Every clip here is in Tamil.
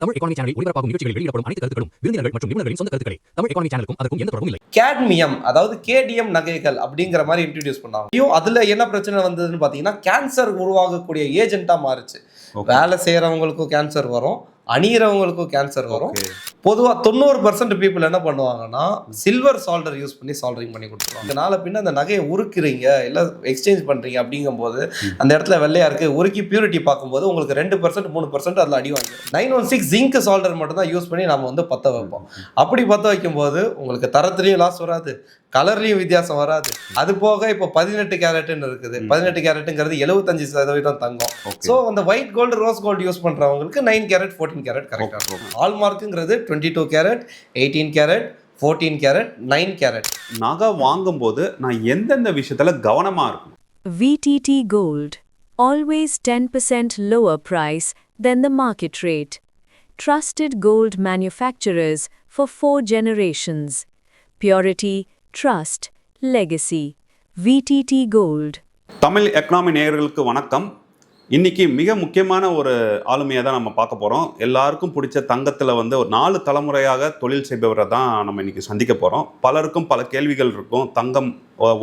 தமிழ் எக்கானமி சேனலில் ஒளிபரப்பாகும் நிகழ்ச்சிகளில் வெளியிடப்படும் அனைத்து கருத்துக்களும் விருந்தினர்கள் மற்றும் நிபுணர்களின் சொந்த கருத்துக்களே. தமிழ் எக்கானமி சேனலுக்கும் அதற்கும் எந்த தொடர்பும் இல்லை. கேட்மியம் அதாவது கேடிஎம் நகைகள் அப்படிங்கிற மாதிரி இன்ட்ரடியூஸ் பண்ணாங்க. அதுல என்ன பிரச்சனை வந்ததுன்னு பாத்தீங்கன்னா கேன்சர் உருவாகக்கூடிய ஏஜென்ட்டா மாறுச்சு. வேலை செய்யறவங்களுக்கும் கேன்சர் வரும், அணியறவங்களுக்கும் கேன்சர் வரும். பொதுவாக 90% பீப்புள் என்ன பண்ணுவாங்கன்னா சில்வர் சால்டர் யூஸ் பண்ணி சால்டரிங் பண்ணி கொடுத்துருவாங்க. அதனால பின்ன அந்த நகையை உருக்குறீங்க இல்லை எக்ஸ்சேஞ்ச் பண்ணுறீங்க அப்படிங்கும்போது அந்த இடத்துல வெள்ளையா இருக்கு, உருக்கி பியூரிட்டி பார்க்கும்போது உங்களுக்கு 2% 3% அதில் அடி வாங்கி 916 ஜிங்க் சால்டர் மட்டும் தான் யூஸ் பண்ணி நம்ம வந்து பற்ற வைப்போம். அப்படி பற்ற வைக்கும்போது உங்களுக்கு தரத்துலையும் லாஸ் வராது, கலர்லையும் வித்தியாசம் வராது. அது போக இப்போ 18 கேரட்னு இருக்குது. 18 கேரட்டுங்கிறது 75% தங்கம். ஸோ அந்த white gold rose gold use பண்ணுறவங்களுக்கு 9 கேரட் 14 கேரட் கரெக்டாக இருக்கும். ஹால்மார்க்குங்கிறது 22 கேரட் 18 கேரட் 14 கேரட் 9 கேரட். நகை வாங்கும்போது நான் எந்தெந்த விஷயத்துல கவனமா இருக்கும்? VTT Gold, always 10% lower price than the market rate. Trusted gold manufacturers for 4 generations. Purity, trust, legacy. VTT Gold. Tamil economy நேயர்களுக்கு வணக்கம். இன்னைக்கு மிக முக்கியமான ஒரு ஆளுமையை தான் நம்ம பார்க்க போகிறோம். எல்லாருக்கும் பிடிச்ச தங்கத்தில் வந்து ஒரு 4 தலைமுறையாக தொழில் செய்பவரை தான் நம்ம இன்னைக்கு சந்திக்க போகிறோம். பலருக்கும் பல கேள்விகள் இருக்கும். தங்கம்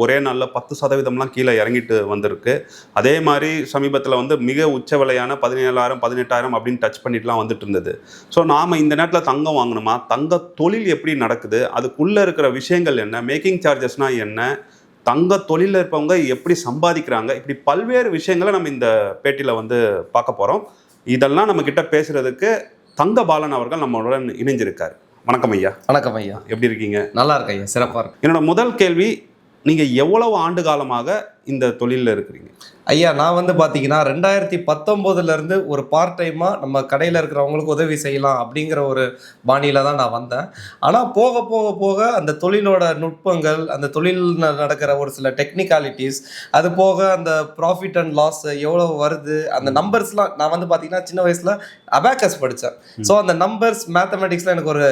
ஒரே நாளில் 10%லாம் கீழே இறங்கிட்டு வந்திருக்கு. அதே மாதிரி சமீபத்தில் வந்து மிக உச்ச விலையான 17,000 18,000 அப்படின்னு டச் பண்ணிட்டுலாம் வந்துட்டு இருந்தது. ஸோ நாம் இந்த நேரத்தில் தங்கம் வாங்கணுமா, தங்க தொழில் எப்படி நடக்குது, அதுக்குள்ளே இருக்கிற விஷயங்கள் என்ன, மேக்கிங் சார்ஜஸ்னால் என்ன, தங்க தொழிலில் இருப்பவங்க எப்படி சம்பாதிக்கிறாங்க, இப்படி பல்வேறு விஷயங்களை நம்ம இந்த பேட்டியில் வந்து பார்க்க போகிறோம். இதெல்லாம் நம்ம கிட்ட பேசுறதுக்கு தங்க பாலன் அவர்கள் நம்மளுடன் இணைஞ்சிருக்காரு. வணக்கம் ஐயா. வணக்கம் ஐயா, எப்படி இருக்கீங்க? நல்லா இருக்கு ஐயா, சிறப்பாக இருக்கு. என்னோட முதல் கேள்வி, நீங்கள் எவ்வளவு ஆண்டு காலமாக இந்த தொழிலில் இருக்கிறீங்க? ஐயா, நான் வந்து பார்த்தீங்கன்னா 2019 ஒரு பார்ட் டைமாக நம்ம கடையில் இருக்கிறவங்களுக்கு உதவி செய்யலாம் அப்படிங்கிற ஒரு பாணியில் தான் நான் வந்தேன். ஆனால் போக போக போக அந்த தொழிலோட நுட்பங்கள், அந்த தொழில் நடக்கிற ஒரு சில டெக்னிக்காலிட்டிஸ், அது போக அந்த ப்ராஃபிட் அண்ட் லாஸ் எவ்வளோ வருது, அந்த நம்பர்ஸ்லாம் நான் வந்து பார்த்தீங்கன்னா சின்ன வயசில் அபாக்கஸ் படித்தேன். ஸோ அந்த நம்பர்ஸ் மேத்தமெட்டிக்ஸில் எனக்கு ஒரு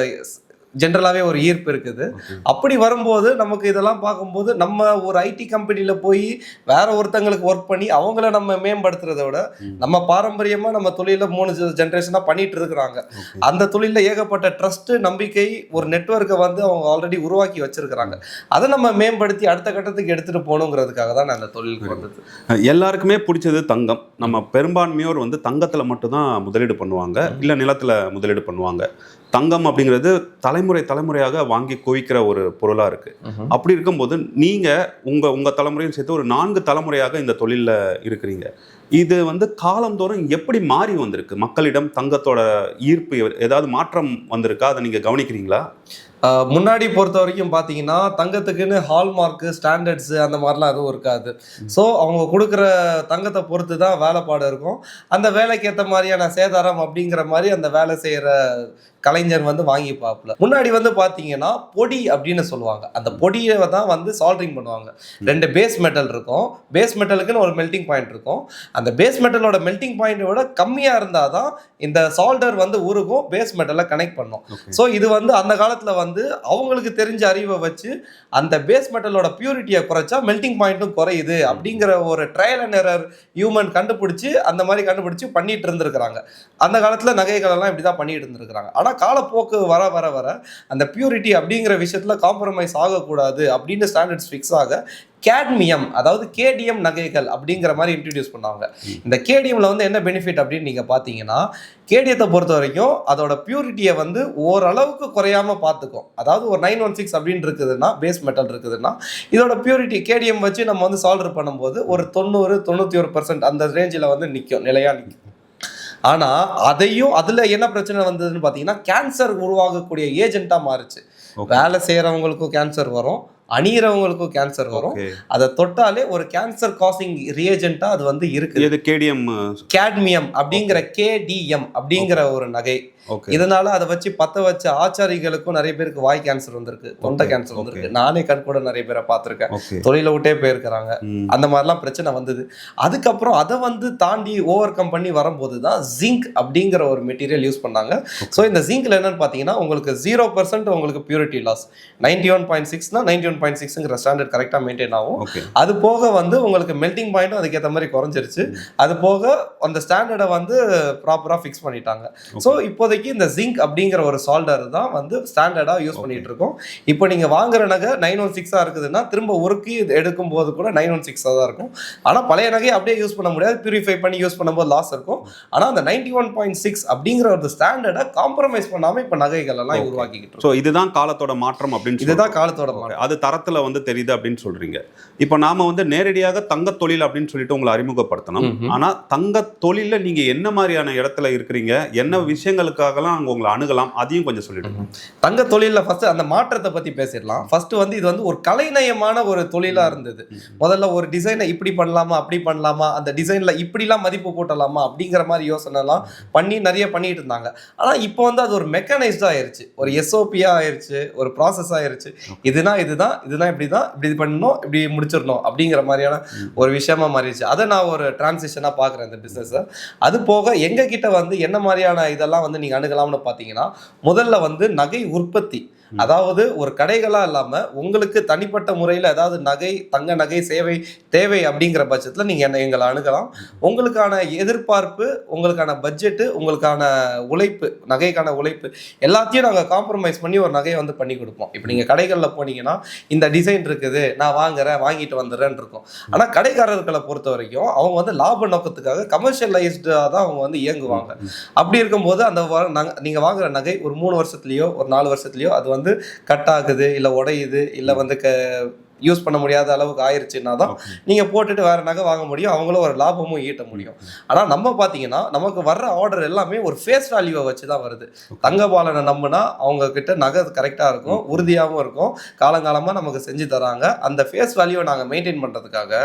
ஜென்ரலாகவே ஒரு ஈர்ப்பு இருக்குது. அப்படி வரும்போது நமக்கு இதெல்லாம் பார்க்கும்போது நம்ம ஒரு ஐடி கம்பெனியில் போய் வேற ஒருத்தங்களுக்கு ஒர்க் பண்ணி அவங்கள நம்ம மேம்படுத்துறதை விட நம்ம பாரம்பரியமாக நம்ம தொழிலில் 3 ஜென்ரேஷனாக பண்ணிட்டு இருக்கிறாங்க. அந்த தொழிலில் ஏகப்பட்ட ட்ரஸ்ட், நம்பிக்கை, ஒரு நெட்வொர்க்கை வந்து அவங்க ஆல்ரெடி உருவாக்கி வச்சிருக்கிறாங்க. அதை நம்ம மேம்படுத்தி அடுத்த கட்டத்துக்கு எடுத்துகிட்டு போகணுங்கிறதுக்காக தான் நான் அந்த தொழிலுக்கு வந்தது. எல்லாருக்குமே பிடிச்சது தங்கம். நம்ம பெரும்பான்மையோர் வந்து தங்கத்தில் மட்டும்தான் முதலீடு பண்ணுவாங்க, இல்லை நிலத்தில் முதலீடு பண்ணுவாங்க. தங்கம் அப்படிங்கிறது தலைமுறையாக வாங்கி குவிக்கிற ஒரு பொருளாக இருக்குது. அப்படி இருக்கும்போது நீங்கள் உங்கள் தலைமுறையும் சேர்த்து ஒரு 4 தலைமுறையாக இந்த தொழிலில் இருக்கிறீங்க. இது வந்து காலந்தோறும் எப்படி மாறி வந்திருக்கு? மக்களிடம் தங்கத்தோட ஈர்ப்பு ஏதாவது மாற்றம் வந்திருக்கா? அதை நீங்கள் கவனிக்கிறீங்களா? முன்னாடி பொறுத்த வரைக்கும் பார்த்தீங்கன்னா தங்கத்துக்குன்னு ஹால்மார்க்கு, ஸ்டாண்டர்ட்ஸு அந்த மாதிரிலாம் எதுவும் இருக்காது. ஸோ அவங்க கொடுக்குற தங்கத்தை பொறுத்து தான் வேலைப்பாடு இருக்கும். அந்த வேலைக்கு ஏற்ற மாதிரியான சேதாரம் அப்படிங்கிற மாதிரி அந்த வேலை செய்கிற கலைஞர் வந்து வாங்கி பார்ப்பல. முன்னாடி வந்து பார்த்தீங்கன்னா பொடி அப்படின்னு சொல்லுவாங்க. அந்த பொடியை தான் வந்து சால்டரிங் பண்ணுவாங்க. 2 பேஸ் மெட்டல் இருக்கும். பேஸ் மெட்டலுக்குன்னு ஒரு மெல்டிங் பாயிண்ட் இருக்கும். அந்த பேஸ் மெட்டலோட மெல்டிங் பாயிண்டை விட கம்மியாக இருந்தால் தான் இந்த சால்டர் வந்து உருகும், பேஸ் மெட்டலை கனெக்ட் பண்ணும். ஸோ இது வந்து அந்த காலத்தில் வந்து அவங்களுக்கு தெரிஞ்ச அறிவை வச்சு அந்த பேஸ் மெட்டலோட பியூரிட்டியை குறைச்சா மெல்டிங் பாயிண்ட்டும் குறையுது அப்படிங்கிற ஒரு ட்ரையல் அண்ட் எரர் ஹியூமன் கண்டுபிடிச்சி அந்த மாதிரி கண்டுபிடிச்சி பண்ணிட்டு இருந்திருக்கிறாங்க. அந்த காலத்தில் நகைகள் எல்லாம் இப்படி தான் பண்ணிட்டு இருந்திருக்கிறாங்க. ஆனால் காலப்போக்கு வர வர வர அந்த பியூரிட்டி அப்படிங்கிற விஷயத்தில் காம்ப்ரமைஸ் ஆகக்கூடாது அப்படின்னு ஸ்டாண்டர்ட்ஸ் ஃபிக்ஸ் ஆக கேட்மியம் அதாவது கேடிஎம் நகைகள் அப்படிங்கிற மாதிரி இன்ட்ரடியூஸ் பண்ணாங்க. இந்த கேடிஎம்ல வந்து என்ன பெனிஃபிட் அப்படின்னு நீங்க பாத்தீங்கன்னா, கேடியத்தை பொறுத்த வரைக்கும் அதோட பியூரிட்டியை வந்து ஓரளவுக்கு குறையாம பார்த்துக்கும். அதாவது ஒரு 916 அப்படின்னு இருக்குதுன்னா, பேஸ் மெட்டல் இருக்குதுன்னா, இதோட பியூரிட்டி கேடிஎம் வச்சு நம்ம வந்து சால்டர் பண்ணும்போது ஒரு 90-91% அந்த ரேஞ்சில் வந்து நிற்கும், நிலையா நிற்கும். ஆனால் அதையும் அதில் என்ன பிரச்சனை வந்ததுன்னு பார்த்தீங்கன்னா கேன்சர் உருவாகக்கூடிய ஏஜென்ட்டாக மாறுச்சு. வேலை செய்கிறவங்களுக்கும் கேன்சர் வரும், அணியறவங்களுக்கும் கேன்சர் வரும். அதை தொட்டாலே ஒரு கேன்சர் காசிங் ரியேஜென்ட்டா அது வந்து இருக்கு. இது கேட்மியம் அப்படிங்கிற கேடிஎம் அப்படிங்கிற ஒரு நகை. இதனால அதை வச்சு பத்த வச்ச ஆச்சாரிகளுக்கும் நிறைய பேருக்கு வாய் கேன்சர் வந்திருக்கு, தொண்டை கேன்சர் வந்திருக்கு. நானே கண் கூட நிறைய பேரை பார்த்துருக்கேன். தொழில விட்டே போயிருக்கிறாங்க. அந்த மாதிரிலாம் பிரச்சனை வந்தது. அதுக்கப்புறம் அதை வந்து தாண்டி ஓவர் கம் பண்ணி வரும்போது தான் ஜிங்க் அப்படிங்கிற ஒரு மெட்டீரியல் யூஸ் பண்ணாங்க. ஸோ இந்த ஜிங்க்ல என்னன்னு பார்த்தீங்கன்னா உங்களுக்கு 0% உங்களுக்கு பியூரிட்டி லாஸ். 91.6னா 91 91.6ங்கிற ஸ்டாண்டர்ட் கரெக்டாக மெயின்டைன் ஆகும். ஓகே. அது போக வந்து உங்களுக்கு மெல்டிங் பாயிண்ட்டும் அதுக்கேற்ற மாதிரி குறைஞ்சிருச்சு. அது போக அந்த ஸ்டாண்டர்டை வந்து ப்ராப்பராக ஃபிக்ஸ் பண்ணிட்டாங்க. ஸோ இப்போதைக்கு இந்த ஜிங்க் அப்படிங்கிற ஒரு சால்டர் தான் வந்து ஸ்டாண்டர்டாக யூஸ் பண்ணிட்டு இருக்கோம். இப்போ நீங்கள் வாங்குற நகை 916 இருக்குதுன்னா திரும்ப உருக்கி எடுக்கும் போது கூட 916 தான் இருக்கும். ஆனால் பழைய நகையை அப்படியே யூஸ் பண்ண முடியாது, பியூரிஃபை பண்ணி யூஸ் பண்ணும்போது லாஸ் இருக்கும். ஆனால் அந்த 91.6 அப்படிங்கிற ஒரு ஸ்டாண்டர்டை காம்ப்ரமைஸ் பண்ணாமல் இப்போ நகைகள் எல்லாம் உருவாக்கிக்கிட்டு. ஸோ இதுதான் காலத்தோட மாற்றம் அப்படின்னு இதுதான் காலத்தோட மாற்றம். அது தரத்துல வந்து தெரியுது அப்படின்னு சொல்றீங்க. இப்போ நாம வந்து நேரடியாக தங்க தொழில் அப்படின்னு சொல்லிட்டு உங்களை அறிமுகப்படுத்தணும். ஆனா தங்க தொழில நீங்க என்ன மாதிரியான இடத்துல இருக்கிறீங்க, என்ன விஷயங்களுக்காகலாம் அங்க உங்களை அணுகலாம், அதையும் கொஞ்சம் சொல்லிடுங்க. தங்க தொழில ஃபர்ஸ்ட் அந்த மாற்றத்தை பத்தி பேசிடலாம். ஃபர்ஸ்ட் வந்து இது வந்து ஒரு கலைநயமான ஒரு தொழிலா இருந்தது. முதல்ல ஒரு டிசைனை இப்படி பண்ணலாமா, அப்படி பண்ணலாமா, அந்த டிசைன்ல இப்படிலாம் மதிப்பு கூட்டலாமா அப்படிங்கிற மாதிரி யோசனை எல்லாம் பண்ணி நிறைய பண்ணிட்டு இருந்தாங்க. ஆனா இப்போ வந்து அது ஒரு மெக்கனைஸ்டா ஆயிருச்சு, ஒரு எஸ்ஓபியா ஆயிருச்சு, ஒரு ப்ராசஸ் ஆயிருச்சு. இதுதான் இப்படிதான் இப்படி பண்ணணும், இப்படி முடிச்சிடணும் அப்படிங்கிற மாதிரியான ஒரு விஷயமா மாறிடுச்சு. அதை நான் ஒரு டிரான்சிஷனா பாக்குறேன் இந்த பிசினஸ். அது போக எங்க கிட்ட வந்து என்ன மாதிரியான இதெல்லாம் வந்து நீங்க அணுகலாம்னு பாத்தீங்கன்னா, முதல்ல வந்து நகை உற்பத்தி, அதாவது ஒரு கடைகளா இல்லாம உங்களுக்கு தனிப்பட்ட முறையில் ஏதாவது நகை, தங்க நகை சேவை தேவை அப்படிங்கிற பட்சத்தில் நீங்க எங்களை அணுகலாம். உங்களுக்கான எதிர்பார்ப்பு, உங்களுக்கான பட்ஜெட்டு, உங்களுக்கான உழைப்பு, நகைக்கான உழைப்பு எல்லாத்தையும் நாங்கள் காம்ப்ரமைஸ் பண்ணி ஒரு நகையை வந்து பண்ணி கொடுப்போம். இப்போ நீங்க கடைகளில் போனீங்கன்னா இந்த டிசைன் இருக்குது, நான் வாங்கிட்டு வந்துடுறேன்னு இருக்கும். ஆனால் கடைக்காரர்களை பொறுத்த வரைக்கும் அவங்க வந்து லாப நோக்கத்துக்காக கமர்ஷியலைஸ்டாக தான் அவங்க வந்து இயங்குவாங்க. அப்படி இருக்கும்போது அந்த நீங்க வாங்குற நகை ஒரு 3 வருஷத்துலயோ ஒரு 4 வருஷத்துலயோ அது வந்து கட் ஆகுது, இல்ல உடையுது, இல்ல வந்து யூஸ் பண்ண முடியாத அளவுக்கு ஆயிருச்சுன்னா தான் நீங்க போட்டுட்டு வேற நகை வாங்க முடியும், அவங்களும் ஒரு லாபமும் ஈட்ட முடியும். ஆனா நம்ம பாத்தீங்கன்னா நமக்கு வர்ற ஆர்டர் எல்லாமே ஒரு ஃபேஸ் வேல்யூவை வச்சுதான் வருது. தங்கபாலனை நம்பினா அவங்க கிட்ட நகை கரெக்டா இருக்கும், உறுதியாகவும் இருக்கும், காலங்காலமா நமக்கு செஞ்சு தராங்க. அந்த ஃபேஸ் வேல்யூவை நாங்க மெயின்டைன் பண்றதுக்காக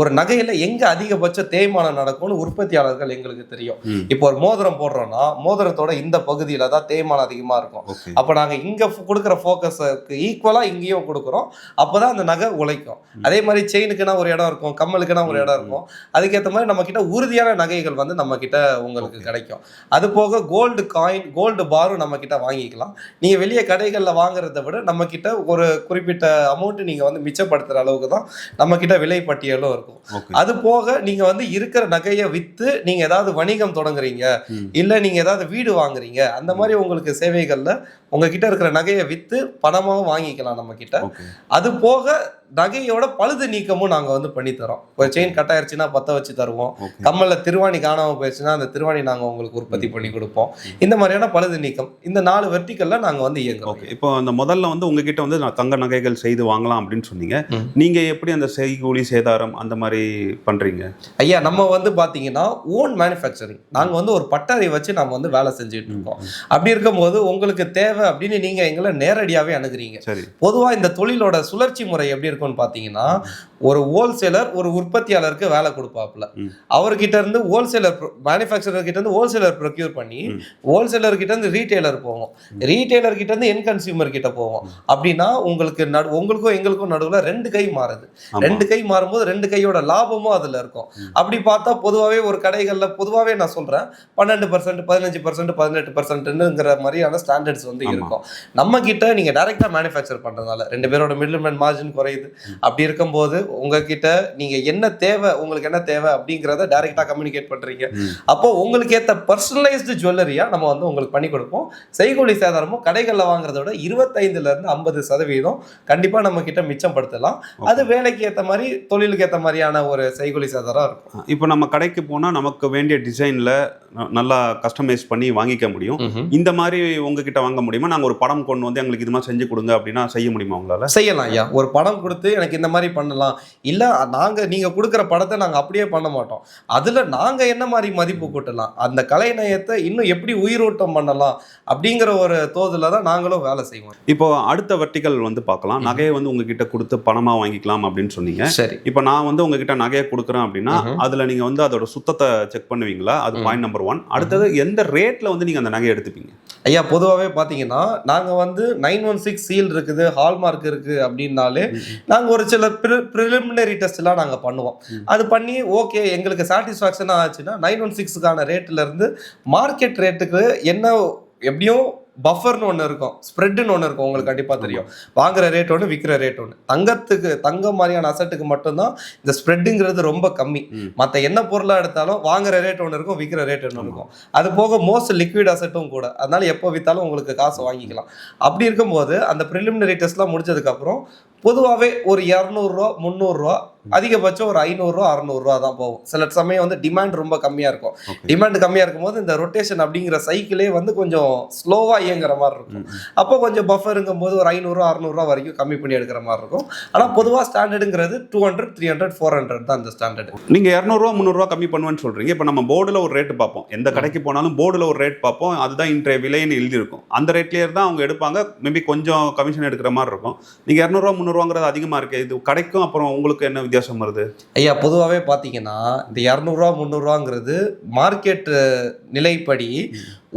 ஒரு நகையில எங்க அதிகபட்ச தேய்மானம் நடக்கும்னு உற்பத்தியாளர்கள் எங்களுக்கு தெரியும். இப்போ ஒரு மோதிரம் போடுறோம்னா மோதிரத்தோட இந்த பகுதியில தான் தேய்மானம் அதிகமா இருக்கும். அப்ப நாங்க இங்க கொடுக்குற போக்கஸுக்கு ஈக்குவலா இங்கேயும் கொடுக்குறோம். அப்பதான் அந்த நகை உழைக்கும். அதே மாதிரி செயினுக்குன்னா ஒரு இடம் இருக்கும், கம்மலுக்குன்னா ஒரு இடம் இருக்கும். அதுக்கேற்ற மாதிரி நம்ம கிட்ட உறுதியான நகைகள் வந்து நம்ம கிட்ட உங்களுக்கு கிடைக்கும். அது போக கோல்டு காயின், கோல்டு பாரும் நம்ம கிட்ட வாங்கிக்கலாம். நீங்க வெளியே கடைகளில் வாங்குறதை விட நம்ம கிட்ட ஒரு குறிப்பிட்ட அமௌண்ட் நீங்க வந்து மிச்சப்படுத்துற அளவுக்கு தான் நம்ம கிட்ட விலை பட்டியலும் இருக்கும். அது போக நீங்க வந்து இருக்கிற நகையை வித்து நீங்க ஏதாவது வணிகம் தொடங்குறீங்க, இல்ல நீங்க ஏதாவது வீடு வாங்குறீங்க, அந்த மாதிரி உங்களுக்கு சேவைகள்ல உங்ககிட்ட இருக்கிற நகையை வித்து பணமாவும் வாங்கிக்கலாம் நம்ம கிட்ட. அது போக நகையோட பழுது நீக்கமும் நாங்க வந்து பண்ணி தரோம். ஒரு செயின் கட் ஆயிருச்சுன்னா பத்த வச்சு தருவோம். கம்மல்ல திருவாணி காணாம போயிடுச்சுன்னா அந்த திருவாணி நாங்க உங்களுக்கு உற்பத்தி பண்ணி கொடுப்போம். இந்த மாதிரியான பழுது நீக்கம் இந்த 4 வெர்டிகல்ல நாங்க வந்து இயங்குறோம். இப்போ அந்த முதல்ல வந்து உங்ககிட்ட வந்து தங்க நகைகள் செய்து வாங்கலாம் அப்படின்னு சொன்னீங்க. நீங்க எப்படி அந்த செய்கூலி சேதாரம் அந்த மாதிரி பண்றீங்க? ஐயா, நம்ம வந்து பாத்தீங்கன்னா ஓன் மேனுஃபேக்சரிங், நாங்க வந்து ஒரு பட்டறை வச்சு நம்ம வந்து வேலை செஞ்சுட்டு இருக்கோம். அப்படி இருக்கும்போது உங்களுக்கு தேவை அப்படின்னு நீங்க எங்களை நேரடியாவே அணுகுறீங்க. பொதுவா இந்த தொழிலோட சுழற்சி முறை எப்படி இருக்கும்னு பாத்தீங்கன்னா, ஒரு ஹோல்சேலர் ஒரு உற்பத்தியாளருக்கு வேலை கொடுப்பாப்புல, அவர்கிட்ட இருந்து ஹோல்சேலர் மேனுஃபேக்சரர் கிட்ட இருந்து ஹோல்சேலர் ப்ரொக்யூர் பண்ணி ஹோல்சேலர் கிட்ட இருந்து ரீட்டைலர் போவோம், ரீட்டைலர் கிட்ட இருந்து என் கன்சியூமர் கிட்ட போவோம். அப்படின்னா உங்களுக்கும் எங்களுக்கும் நடுவுல 2 கை மாறுது. 2 கை மாறும்போது 2 கையோட லாபமும் அதுல இருக்கும். அப்படி பார்த்தா பொதுவாகவே ஒரு கடைகள்ல பொதுவாகவே நான் சொல்றேன் 12%, 15%, 18%ங்கிற மாதிரியான ஸ்டாண்டர்ட்ஸ் வந்து இருக்கும். நம்ம கிட்ட நீங்க டைரக்டா மேனுஃபேக்சர் பண்றதுனால 2 பேரோட மிடில்மேன் மார்ஜின் குறையுது. அப்படி இருக்கும்போது உங்ககிட்ட நீங்க என்ன தேவை, உங்களுக்கு என்ன தேவை அப்படிங்கிறத டைரக்டா கம்யூனிகேட் பண்றீங்க. அப்போ உங்களுக்கு ஏத்த பர்சனலைஸ்டு ஜுவல்லரியா நம்ம வந்து உங்களுக்கு பண்ணி கொடுப்போம். செய்கூலி சேதாரமும் கடைகள்ல வாங்குறத விட 25% இருந்து 50% கண்டிப்பா நம்ம கிட்ட மிச்சப்படுத்தலாம். அது வேலைக்கு ஏத்த மாதிரி, தொழிலுக்கு ஏத்த மாதிரியான ஒரு செய்கூலி சேதாரம் இருக்கும். இப்போ நம்ம கடைக்கு போனா நமக்கு வேண்டிய டிசைன்ல நல்லா கஸ்டமைஸ் பண்ணி வாங்கிக்க முடியும். இந்த மாதிரி உங்ககிட்ட வாங்க முடியுமா? நாங்க ஒரு படம் கொண்டு வந்து எங்களுக்கு இது மாதிரி செஞ்சு கொடுங்க அப்படின்னா செய்ய முடியுமா உங்களால? செய்யலாம் ஐயா. ஒரு படம் கொடுத்து எனக்கு இந்த மாதிரி பண்ணலாம், இல்ல நீங்க கொடுக்குற படத்தை நாங்க அப்படியே பண்ண மாட்டோம். அதுல நாங்க என்ன மாதிரி மதிப்பு கூட்டலாம், அந்த கலைநயத்தை இன்னும் எப்படி உயிரோட்டம் பண்ணலாம் அப்படிங்கிற ஒரு தோதுல தான் நாங்களும் வேலை செய்வோம். இப்போ அடுத்த வெர்டிகல் வந்து பார்க்கலாம். நகையை வந்து உங்ககிட்ட கொடுத்து பணமா வாங்கிக்கலாம் அப்படின்னு சொன்னீங்க. சரி, இப்போ நான் வந்து உங்ககிட்ட நகையை கொடுக்குறேன் அப்படின்னா அதுல நீங்க வந்து அதோட சுத்தத்தை செக் பண்ணுவீங்களா? அது பாயிண்ட் நம்பர் 1. அடுத்தது எந்த ரேட்ல வந்து நீங்க அந்த நகையை எடுத்துப்பீங்க? ஐயா, பொதுவாகவே பார்த்தீங்கன்னா நாங்க வந்து 916 சீல் இருக்குது, ஹால்மார்க் இருக்கு அப்படின்னாலே நாங்க ஒரு சில ப்ரிலிமினரி டெஸ்ட்லாம் நாங்கள் பண்ணுவோம். அது பண்ணி ஓகே எங்களுக்கு சாட்டிஸ்ஃபேக்ஷனாக ஆச்சுன்னா 916க்கான ரேட்ல இருந்து மார்க்கெட் ரேட்டுக்கு என்ன எப்படியும் பஃபர்னு ஒன்று இருக்கும், ஸ்ப்ரெட்னு ஒன்று இருக்கும், உங்களுக்கு கண்டிப்பாக தெரியும். வாங்குற ரேட் ஒன்று, விற்கிற ரேட் ஒன்று. தங்கம் மாதிரியான அசட்டுக்கு மட்டும்தான் இந்த ஸ்ப்ரெட்டுங்கிறது ரொம்ப கம்மி. மற்ற என்ன பொருளாக எடுத்தாலும் வாங்குற ரேட் ஒன்று இருக்கும், விற்கிற ரேட் ஒன்று இருக்கும். அது போக மோஸ்ட் லிக்விட் அசட்டும் கூட, அதனால எப்போ விற்றாலும் உங்களுக்கு காசு வாங்கிக்கலாம். அப்படி இருக்கும்போது அந்த ப்ரிலிமினரி டெஸ்ட்லாம் முடிச்சதுக்கப்புறம் பொதுவாகவே ஒரு 200 ரூபா 300 ரூபா, அதிகபட்சம் ஒரு 500 ரூபா 600 ரூபா தான் போகும். சில சமயம் வந்து டிமாண்ட் ரொம்ப கம்மியாக இருக்கும். டிமாண்ட் கம்மியாக இருக்கும்போது இந்த ரொட்டேஷன் அப்படிங்கிற சைக்கிளே வந்து கொஞ்சம் ஸ்லோவாக இயங்குற மாதிரி இருக்கும். அப்போ கொஞ்சம் பஃபருங்கும் போது ஒரு 500 ரூபா 600 ரூபா வரைக்கும் கம்மி பண்ணி எடுக்கிற மாதிரி இருக்கும். ஆனால் பொதுவாக ஸ்டாண்டர்டுங்கிறது 200 300 400 தான் இந்த ஸ்டாண்டர்டு. நீங்கள் 200 ரூபா 300 ரூபா கம்மி பண்ணுவேன்னு சொல்றீங்க. இப்போ நம்ம போர்டில் ஒரு ரேட்டு பார்ப்போம், எந்த கடைக்கு போனாலும் போர்டில் ஒரு ரேட் பார்ப்போம், அதுதான் இன்றைய விலைன்னு எழுதியிருக்கும். அந்த ரேட்லேயே தான் அவங்க எடுப்பாங்க. மேபி கொஞ்சம் கமிஷன் எடுக்கிற மாதிரி இருக்கும். நீங்கள் 200 ரூபா 300 ரூபாங்கிறது அதிகமாக இருக்குது. இது கடைக்கும் அப்புறம் உங்களுக்கு என்ன வித்தியாசம் வருது? ஐயா, பொதுவாகவே பார்த்தீங்கன்னா இந்த 200 ரூபா 300 ரூபாங்கிறது மார்க்கெட் நிலைப்படி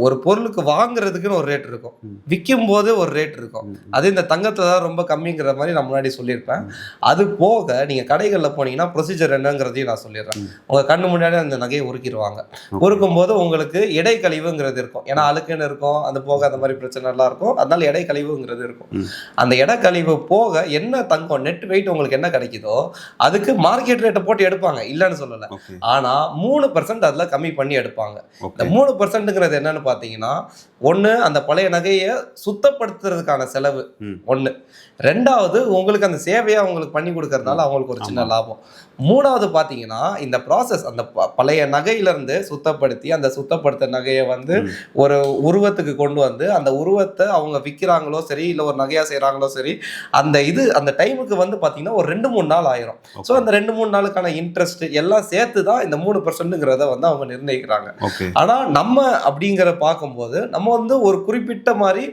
ஒரு பொருளுக்கு வாங்குறதுக்குன்னு ஒரு ரேட் இருக்கும், விற்கும் போது ஒரு ரேட் இருக்கும். அது இந்த தங்கத்துல தான் ரொம்ப கம்மிங்கிற மாதிரி நான் முன்னாடி சொல்லியிருப்பேன். அது போக நீங்க கடைகளில் போனீங்கன்னா ப்ரொசீஜர் என்னங்கிறதையும் நான் சொல்லிடுறேன். உங்க கண்ணு முன்னாடி அந்த நகையை உருக்கிடுவாங்க. உருக்கும் போது உங்களுக்கு இடைக்கழிவுங்கிறது இருக்கும். ஏன்னா அழுக்குன்னு இருக்கும், அது போக அந்த மாதிரி பிரச்சனை எல்லாம் இருக்கும். அதனால இடைக்கழிவுங்கிறது இருக்கும். அந்த இடைக்கழிவு போக என்ன தங்கம் நெட் வெயிட் உங்களுக்கு என்ன கிடைக்குதோ அதுக்கு மார்க்கெட் ரேட்டை போட்டு எடுப்பாங்க, இல்லைன்னு சொல்லலை. ஆனா 3% அதுல கம்மி பண்ணி எடுப்பாங்க. இந்த 3%ங்கிறது என்னன்னு பார்த்தீங்கன்னா, ஒன்று அந்த பழைய நகையை சுத்தப்படுத்துறதுக்கான செலவு ஒன்று, ரெண்டாவது உங்களுக்கு அந்த சேவையை அவங்களுக்கு பண்ணி கொடுக்கறதுனால அவங்களுக்கு ஒரு சின்ன லாபம், மூணாவது பார்த்தீங்கன்னா இந்த ப்ராசஸ் அந்த பழைய நகையிலேருந்து சுத்தப்படுத்தி அந்த சுத்தப்படுத்த நகையை வந்து ஒரு உருவத்துக்கு கொண்டு வந்து அந்த உருவத்தை அவங்க விற்கிறாங்களோ சரி இல்லை ஒரு நகையாக செய்கிறாங்களோ சரி, அந்த டைமுக்கு வந்து பார்த்தீங்கன்னா ஒரு 2-3 நாள் ஆயிரும். ஸோ அந்த 2-3 நாளுக்கான இன்ட்ரெஸ்ட் எல்லாம் சேர்த்து தான் இந்த 3%ங்கிறத வந்து அவங்க நிர்ணயிக்கிறாங்க. ஆனால் நம்ம அப்படிங்கிற பார்க்கும்போது நம்ம வந்து ஒரு குறிப்பிட்ட மாதிரி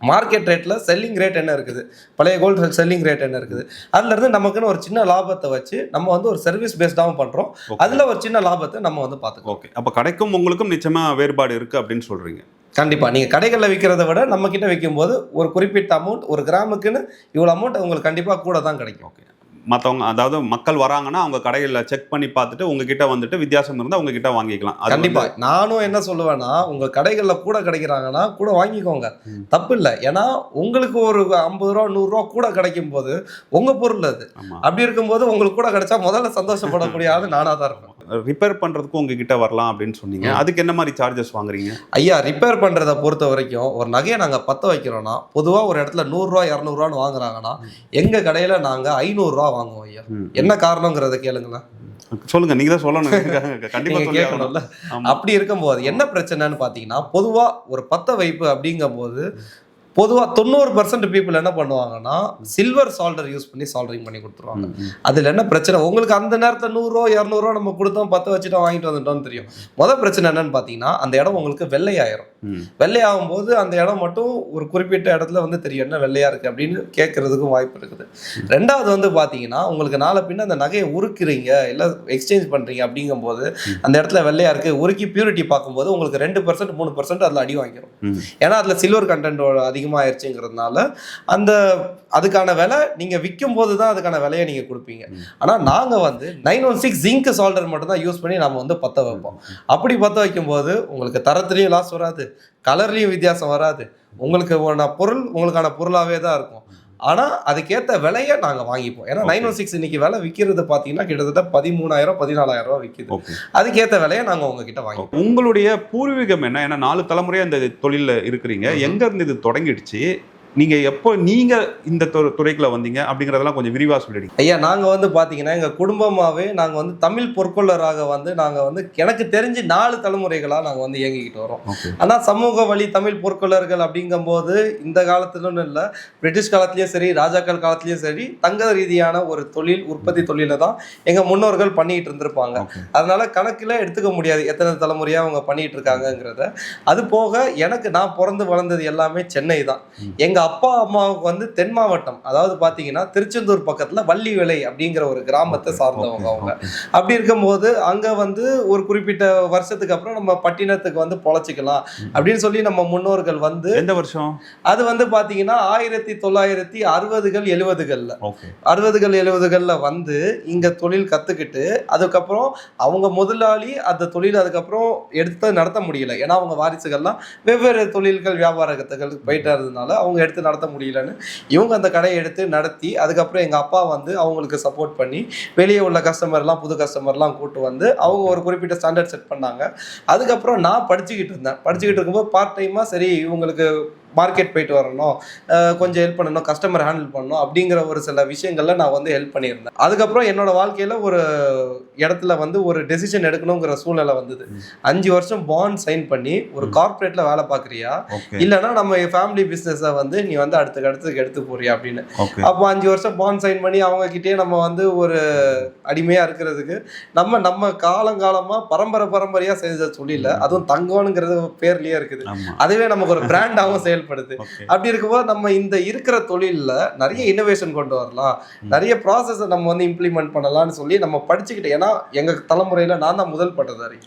மார்க்கெட் ரேட்டில் செல்லிங் ரேட் என்ன இருக்குது, பழைய கோல்டு செல்லிங் ரேட் என்ன இருக்குது, அதுலேருந்து நமக்குன்னு ஒரு சின்ன லாபத்தை வச்சு நம்ம வந்து ஒரு சர்வீஸ் பேஸ்டாகவும் பண்ணுறோம். அதில் ஒரு சின்ன லாபத்தை நம்ம வந்து பார்த்துக்கோம். ஓகே, அப்போ கடைக்கும் உங்களுக்கும் நிச்சயமாக வேறுபாடு இருக்குது அப்படின்னு சொல்கிறீங்க. கண்டிப்பாக நீங்கள் கடைகளில் விற்கிறத விட நம்மக்கிட்ட விற்கும்போது ஒரு குறிப்பிட்ட அமௌண்ட், ஒரு கிராமுக்குன்னு இவ்வளோ அமௌண்ட் உங்களுக்கு கண்டிப்பாக கூட தான் கிடைக்கும். ஓகே, மற்றவங்க அதாவது மக்கள் வராங்கன்னா அவங்க கடைகளில் செக் பண்ணி பார்த்துட்டு உங்ககிட்ட வந்துட்டு வித்தியாசம் இருந்தால் உங்ககிட்ட வாங்கிக்கலாம். கண்டிப்பாக நானும் என்ன சொல்லுவேன்னா, உங்கள் கடைகளில் கூட கிடைக்கிறாங்கன்னா கூட வாங்கிக்கோங்க, தப்பு இல்லை. ஏன்னா உங்களுக்கு ஒரு 50 ரூபா 100 ரூபா கூட கிடைக்கும் போது உங்கள் பொருள் அது. அப்படி இருக்கும்போது உங்களுக்கு கூட கிடைச்சா முதல்ல சந்தோஷப்படக்கூடிய ஆள் நானாக தான் இருப்பேன். ரிப்பேர் பண்ணுறதுக்கும் உங்ககிட்ட வரலாம் அப்படின்னு சொன்னீங்க, அதுக்கு என்ன மாதிரி சார்ஜஸ் வாங்குறீங்க? ஐயா, ரிப்பேர் பண்ணுறதை பொறுத்த வரைக்கும் ஒரு நகையை நாங்கள் பற்ற வைக்கிறோன்னா பொதுவாக ஒரு இடத்துல 100 ரூபா 200 ரூபான்னு வாங்குறாங்கன்னா எங்கள் கடையில் நாங்கள் 500 ரூபா வாங்குவோம். ஐயா, என்ன காரணங்கிறத கேளுங்களேன். சொல்லுங்க, நீங்க தான் சொல்லணும். கண்டிப்பா கேட்கணும்ல. அப்படி இருக்கும்போது என்ன பிரச்சனைன்னு பார்த்தீங்கன்னா, பொதுவா ஒரு பத்த வைப்பு அப்படிங்கும் போது பொதுவாக 90% பீப்புள் என்ன பண்ணுவாங்கன்னா சில்வர் சால்டர் யூஸ் பண்ணி சால்டரிங் பண்ணி கொடுத்துருவாங்க. அதில் என்ன பிரச்சனை, உங்களுக்கு அந்த நேரத்தில் 100 ரூபா 200 ரூபா நம்ம கொடுத்தோம் பற்ற வச்சுட்டோம் வாங்கிட்டு வந்துட்டோம்னு தெரியும். முதல் பிரச்சனை என்னன்னு பார்த்தீங்கன்னா, அந்த இடம் உங்களுக்கு வெள்ளையாயிரும். வெள்ளையாகும் போது அந்த இடம் மட்டும் ஒரு குறிப்பிட்ட இடத்துல வந்து தெரியும் என்ன வெள்ளையா இருக்கு அப்படின்னு கேட்கறதுக்கும் வாய்ப்பு இருக்குது. ரெண்டாவது வந்து பார்த்தீங்கன்னா, உங்களுக்கு நாளை பின்ன அந்த நகையை உருக்குறீங்க இல்லை எக்ஸ்சேஞ்ச் பண்ணுறீங்க அப்படிங்கும் போது அந்த இடத்துல வெள்ளையா இருக்கு, உருக்கி பியூரிட்டி பார்க்கும்போது உங்களுக்கு 2% 3% அதில் அடி வாங்கிடும். ஏன்னா அதில் சில்வர் கண்டென்ட்டோட அதிகமாகிருச்சுங்கிறதுனால அதுக்கான விலை நீங்கள் விற்கும் போது தான் அதுக்கான விலையை நீங்கள் கொடுப்பீங்க. ஆனால் நாங்கள் வந்து 916 ஜிங்க் சால்டர் மட்டும் தான் யூஸ் பண்ணி நம்ம வந்து பற்ற வைப்போம். அப்படி பற்ற வைக்கும்போது உங்களுக்கு தரத்துலேயும் லாஸ் வராது, கலர்லேயும் வித்தியாசம் வராது, உங்களுக்கான பொருளாகவே தான் இருக்கும். ஆனால் அதுக்கேற்ற விலையை நாங்கள் வாங்கிப்போம். ஏன்னா 916 இன்னைக்கு விலை விற்கிறது பார்த்தீங்கன்னா கிட்டத்தட்ட 13,000 14,000 ரூபா விற்கிது. அதுக்கேற்ற விலையை நாங்கள் உங்ககிட்ட வாங்கிப்போம். உங்களுடைய பூர்வீகம் என்ன? ஏன்னா 4 தலைமுறையாக இந்த தொழிலில் இருக்கிறீங்க, எங்கேருந்து இது தொடங்கிடுச்சு, நீங்கள் எப்போ இந்த துறைக்குள்ள வந்தீங்க அப்படிங்கிறதெல்லாம் கொஞ்சம் விரிவாக சொல்லிடுங்க. ஐயா, நாங்கள் வந்து பார்த்தீங்கன்னா எங்கள் குடும்பமாகவே நாங்கள் வந்து தமிழ் பொற்கொள்ளராக வந்து நாங்கள் வந்து எனக்கு தெரிஞ்சு 4 தலைமுறைகளாக நாங்கள் வந்து இயங்கிக்கிட்டு வரோம். ஆனால் சமூக வழி தமிழ் பொற்கொள்ளர்கள் அப்படிங்கும்போது இந்த காலத்துலன்னு இல்லை, பிரிட்டிஷ் காலத்துலேயும் சரி ராஜாக்கள் காலத்துலேயும் சரி தங்க ரீதியான ஒரு தொழில் உற்பத்தி தொழிலை தான் எங்கள் முன்னோர்கள் பண்ணிக்கிட்டு இருந்திருப்பாங்க. அதனால கணக்கில் எடுத்துக்க முடியாது எத்தனை தலைமுறையாக அவங்க பண்ணிகிட்டு இருக்காங்கங்கிறத. அது போக நான் பிறந்து வளர்ந்தது எல்லாமே சென்னை தான். எங்கள் அப்பா அம்மாவுக்கு வந்து தென் மாவட்டம், அதாவது பார்த்தீங்கன்னா திருச்செந்தூர் பக்கத்தில் வள்ளிவிளை அப்படிங்கிற ஒரு கிராமத்தை சார்ந்தவங்க அவங்க. அப்படி இருக்கும்போது அங்கே வந்து ஒரு குறிப்பிட்ட வருஷத்துக்கு அப்புறம் நம்ம பட்டினத்துக்கு வந்து பொழைச்சிக்கலாம் அப்படின்னு சொல்லி நம்ம முன்னோர்கள் வந்து, எந்த வருஷம் அது வந்து பார்த்தீங்கன்னா 1960கள் 70களில் 60கள் 70களில் வந்து இங்கே தொழில் கற்றுக்கிட்டு அதுக்கப்புறம் அவங்க முதலாளி அந்த தொழில் அதுக்கப்புறம் எடுத்து நடத்த முடியல. ஏன்னா அவங்க வாரிசுகள்லாம் வெவ்வேறு தொழில்கள் வியாபாரத்துகளுக்கு போயிட்டு இருந்ததுனால அவங்க எடுத்து நடத்த முடியலன்னு இவங்க அந்த கடையை எடுத்து நடத்தி, அதுக்கப்புறம் எங்கள் அப்பா வந்து அவங்களுக்கு சப்போர்ட் பண்ணி வெளியே உள்ள கஸ்டமர்லாம் புது கஸ்டமர்லாம் கூட்டு வந்து அவங்க ஒரு குறிப்பிட்ட ஸ்டாண்டர்ட் செட் பண்ணாங்க. அதுக்கப்புறம் நான் படிச்சுக்கிட்டு இருக்கும்போது பார்ட் டைமாக சரி இவங்களுக்கு மார்க்கெட் போயிட்டு வரணும், கொஞ்சம் ஹெல்ப் பண்ணணும், கஸ்டமர் ஹேண்டில் பண்ணணும் அப்படிங்கிற ஒரு சில விஷயங்கள்ல நான் வந்து ஹெல்ப் பண்ணியிருந்தேன். அதுக்கப்புறம் என்னோட வாழ்க்கையில் ஒரு இடத்துல வந்து ஒரு டெசிஷன் எடுக்கணுங்கிற சூழ்நிலை வந்தது. 5 வருஷம் பாண்ட் சைன் பண்ணி ஒரு கார்பரேட்ல வேலை பார்க்குறியா, இல்லைன்னா நம்ம ஃபேமிலி பிஸ்னஸை வந்து நீ வந்து அடுத்துக்கு எடுத்து போறியா அப்படின்னு. அப்போ 5 வருஷம் பாண்ட் சைன் பண்ணி அவங்க கிட்டே நம்ம வந்து ஒரு அடிமையா இருக்கிறதுக்கு நம்ம காலங்காலமா பரம்பரையா செஞ்ச தொழில, அதுவும் தங்கம்ங்கிறது பேர்லயே இருக்குது, அதுவே நமக்கு ஒரு பிராண்டாகவும் செயல்படுது. அப்படி இருக்கும்போது நம்ம இந்த இருக்கிற தொழில்ல நிறைய இன்னோவேஷன் கொண்டு வரலாம், நிறைய ப்ராசஸ் நம்ம வந்து இம்ப்ளிமெண்ட் பண்ணலாம்னு சொல்லி நம்ம படிச்சுக்கிட்டு, ஏன்னா எங்க தலைமுறையில நான் தான் முதல் பட்டதாரி.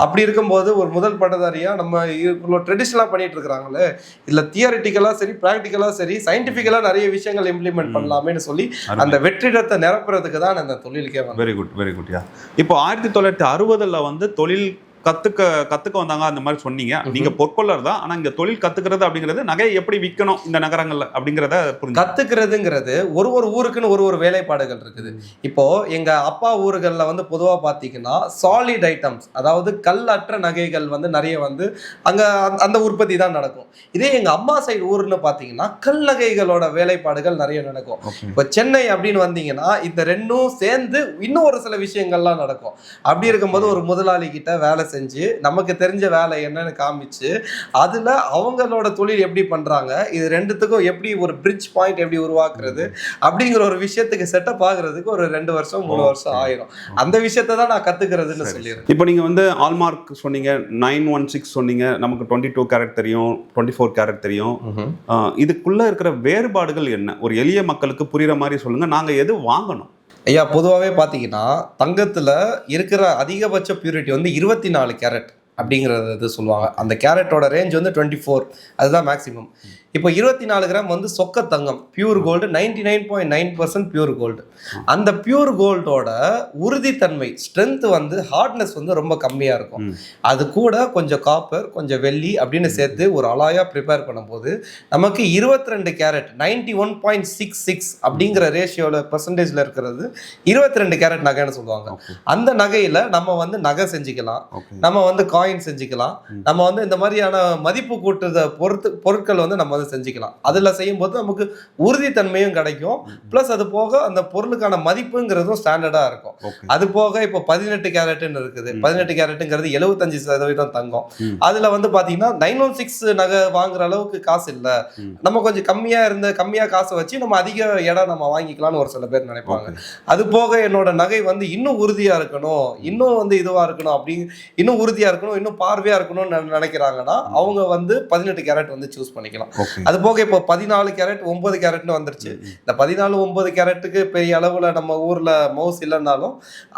அப்படி இருக்கும்போது ஒரு முதல் பட்டதாரியா நம்ம இவ்வளோ ட்ரெடிஷனலா பண்ணிட்டு இருக்கிறாங்களே, இல்ல தியரிட்டிக்கலா சரி பிராக்டிக்கலா சரி சயின்டிபிக்கலா நிறைய விஷயங்கள் இம்ப்ளிமெண்ட் பண்ணலாமேன்னு சொல்லி அந்த வெற்றிடத்தை நிரப்புறதுக்கு தான் அந்த தொழிலுக்கே வந்து. Very good yeah. இப்போ 1960ல் வந்து தொழில் கத்துக்க வந்தாங்க அந்த மாதிரி சொன்னீங்க. நீங்க பொற்கொள்ளர் தான், ஆனா இங்க தொழில் கத்துக்கிறது அப்படிங்கிறது நகையை எப்படி விற்கணும் இந்த நகரங்கள்ல அப்படிங்கிறத கத்துக்கிறதுங்கிறது ஒரு ஊருக்குன்னு ஒரு வேலைப்பாடுகள் இருக்குது. இப்போ எங்க அப்பா ஊர்கள்ல வந்து பொதுவா பாத்தீங்கன்னா சாலிட் ஐட்டம்ஸ், அதாவது கல்லற்ற நகைகள் வந்து நிறைய வந்து அங்க அந்த உற்பத்தி தான் நடக்கும். இதே எங்க அம்மா சைடு ஊர்னு பாத்தீங்கன்னா கல் நகைகளோட வேலைப்பாடுகள் நிறைய நடக்கும். இப்போ சென்னை அப்படின்னு வந்தீங்கன்னா இந்த ரெண்டும் சேர்ந்து இன்னும் ஒரு சில விஷயங்கள்லாம் நடக்கும். அப்படி இருக்கும்போது ஒரு முதலாளி கிட்ட வேலை செஞ்சு நமக்கு தெரிஞ்ச வேலை என்னன்னு காமிச்சு அதுல அவங்களோட தொழில் எப்படி பண்றாங்க, இது ரெண்டுத்துக்கும் எப்படி ஒரு பிரிட்ஜ் பாயிண்ட் எப்படி உருவாக்குறது அப்படிங்கிற ஒரு விஷயத்துக்கு செட்டப் ஆகுறதுக்கு ஒரு 2 வருஷம் 3 வருஷம் ஆயிரும். அந்த விஷயத்தை தான் நான் கத்துக்கிறதுன்னு சொல்லிடுறேன். இப்போ நீங்க வந்து ஹால்மார்க் சொன்னீங்க, 916 சொன்னீங்க, நமக்கு 22 கேரட் தெரியும், 24 கேரட் தெரியும். இதுக்குள்ள இருக்கிற வேறுபாடுகள் என்ன? ஒரு எளிய மக்களுக்கு புரியுற மாதிரி சொல்லுங்க, நாங்க எது வாங்கணும்? ஐயா, பொதுவாகவே பார்த்தீங்கன்னா தங்கத்தில் இருக்கிற அதிகபட்ச பியூரிட்டி வந்து 24 கேரட் அப்படிங்கிறது சொல்லுவாங்க. அந்த கேரட்டோட ரேஞ்ச் வந்து 24, அதுதான் மேக்ஸிமம். இப்போ 24 கிராம் வந்து சொக்க தங்கம், பியூர் கோல்டு, 99.9% பியூர் கோல்டு. அந்த பியூர் கோல்டோட உறுதித்தன்மை ஸ்ட்ரென்த் வந்து ஹார்ட்னஸ் வந்து ரொம்ப கம்மியாக இருக்கும். அது கூட கொஞ்சம் காப்பர் கொஞ்சம் வெள்ளி அப்படின்னு சேர்த்து ஒரு அலாயா ப்ரிப்பேர் பண்ணும்போது நமக்கு 22 கேரட் 91.66 அப்படிங்கிற ரேஷியோவில் பர்சன்டேஜில் இருக்கிறது 22 கேரட் நகைன்னு சொல்லுவாங்க. அந்த நகையில் நம்ம வந்து நகை செஞ்சுக்கலாம், நம்ம வந்து காயின் செஞ்சுக்கலாம், நம்ம வந்து இந்த மாதிரியான மதிப்பு கூட்டுறத பொருட்கள் வந்து நம்ம செஞ்சுக்கலாம். அதுல செய்யும்போது நமக்கு உறுதித்தன்மையும் கிடைக்கும், பிளஸ் அது போக அந்த பொருளுக்கான மதிப்புங்கிறதும் ஸ்டாண்டர்டா இருக்கும். அது போக இப்போ 18 கேரட்னு இருக்குது. 18 கேரட்டுங்கிறது 75% தங்கம். அதுல வந்து பாத்தீங்கன்னா 916 நகை வாங்குற அளவுக்கு காசு இல்ல, நம்ம கொஞ்சம் கம்மியா காசை வச்சு நம்ம அதிக இடம் நம்ம வாங்கிக்கலாம்னு ஒரு சில பேர் நினைப்பாங்க. அது போக என்னோட நகை வந்து இன்னும் உறுதியா இருக்கணும், இன்னும் வந்து இதுவா இருக்கணும், அப்படி இன்னும் உறுதியா இருக்கணும், இன்னும் பார்வையா இருக்கணும்னு நினைக்கிறாங்கன்னா அவங்க வந்து 18 கேரட் வந்து சூஸ் பண்ணிக்கலாம். அது போக இப்போ 14 கேரட் 9 கேரட்னு வந்துருச்சு. இந்த 14 9 கேரட்டுக்கு பெரிய அளவுல நம்ம ஊர்ல மவுஸ் இல்லைன்னாலும்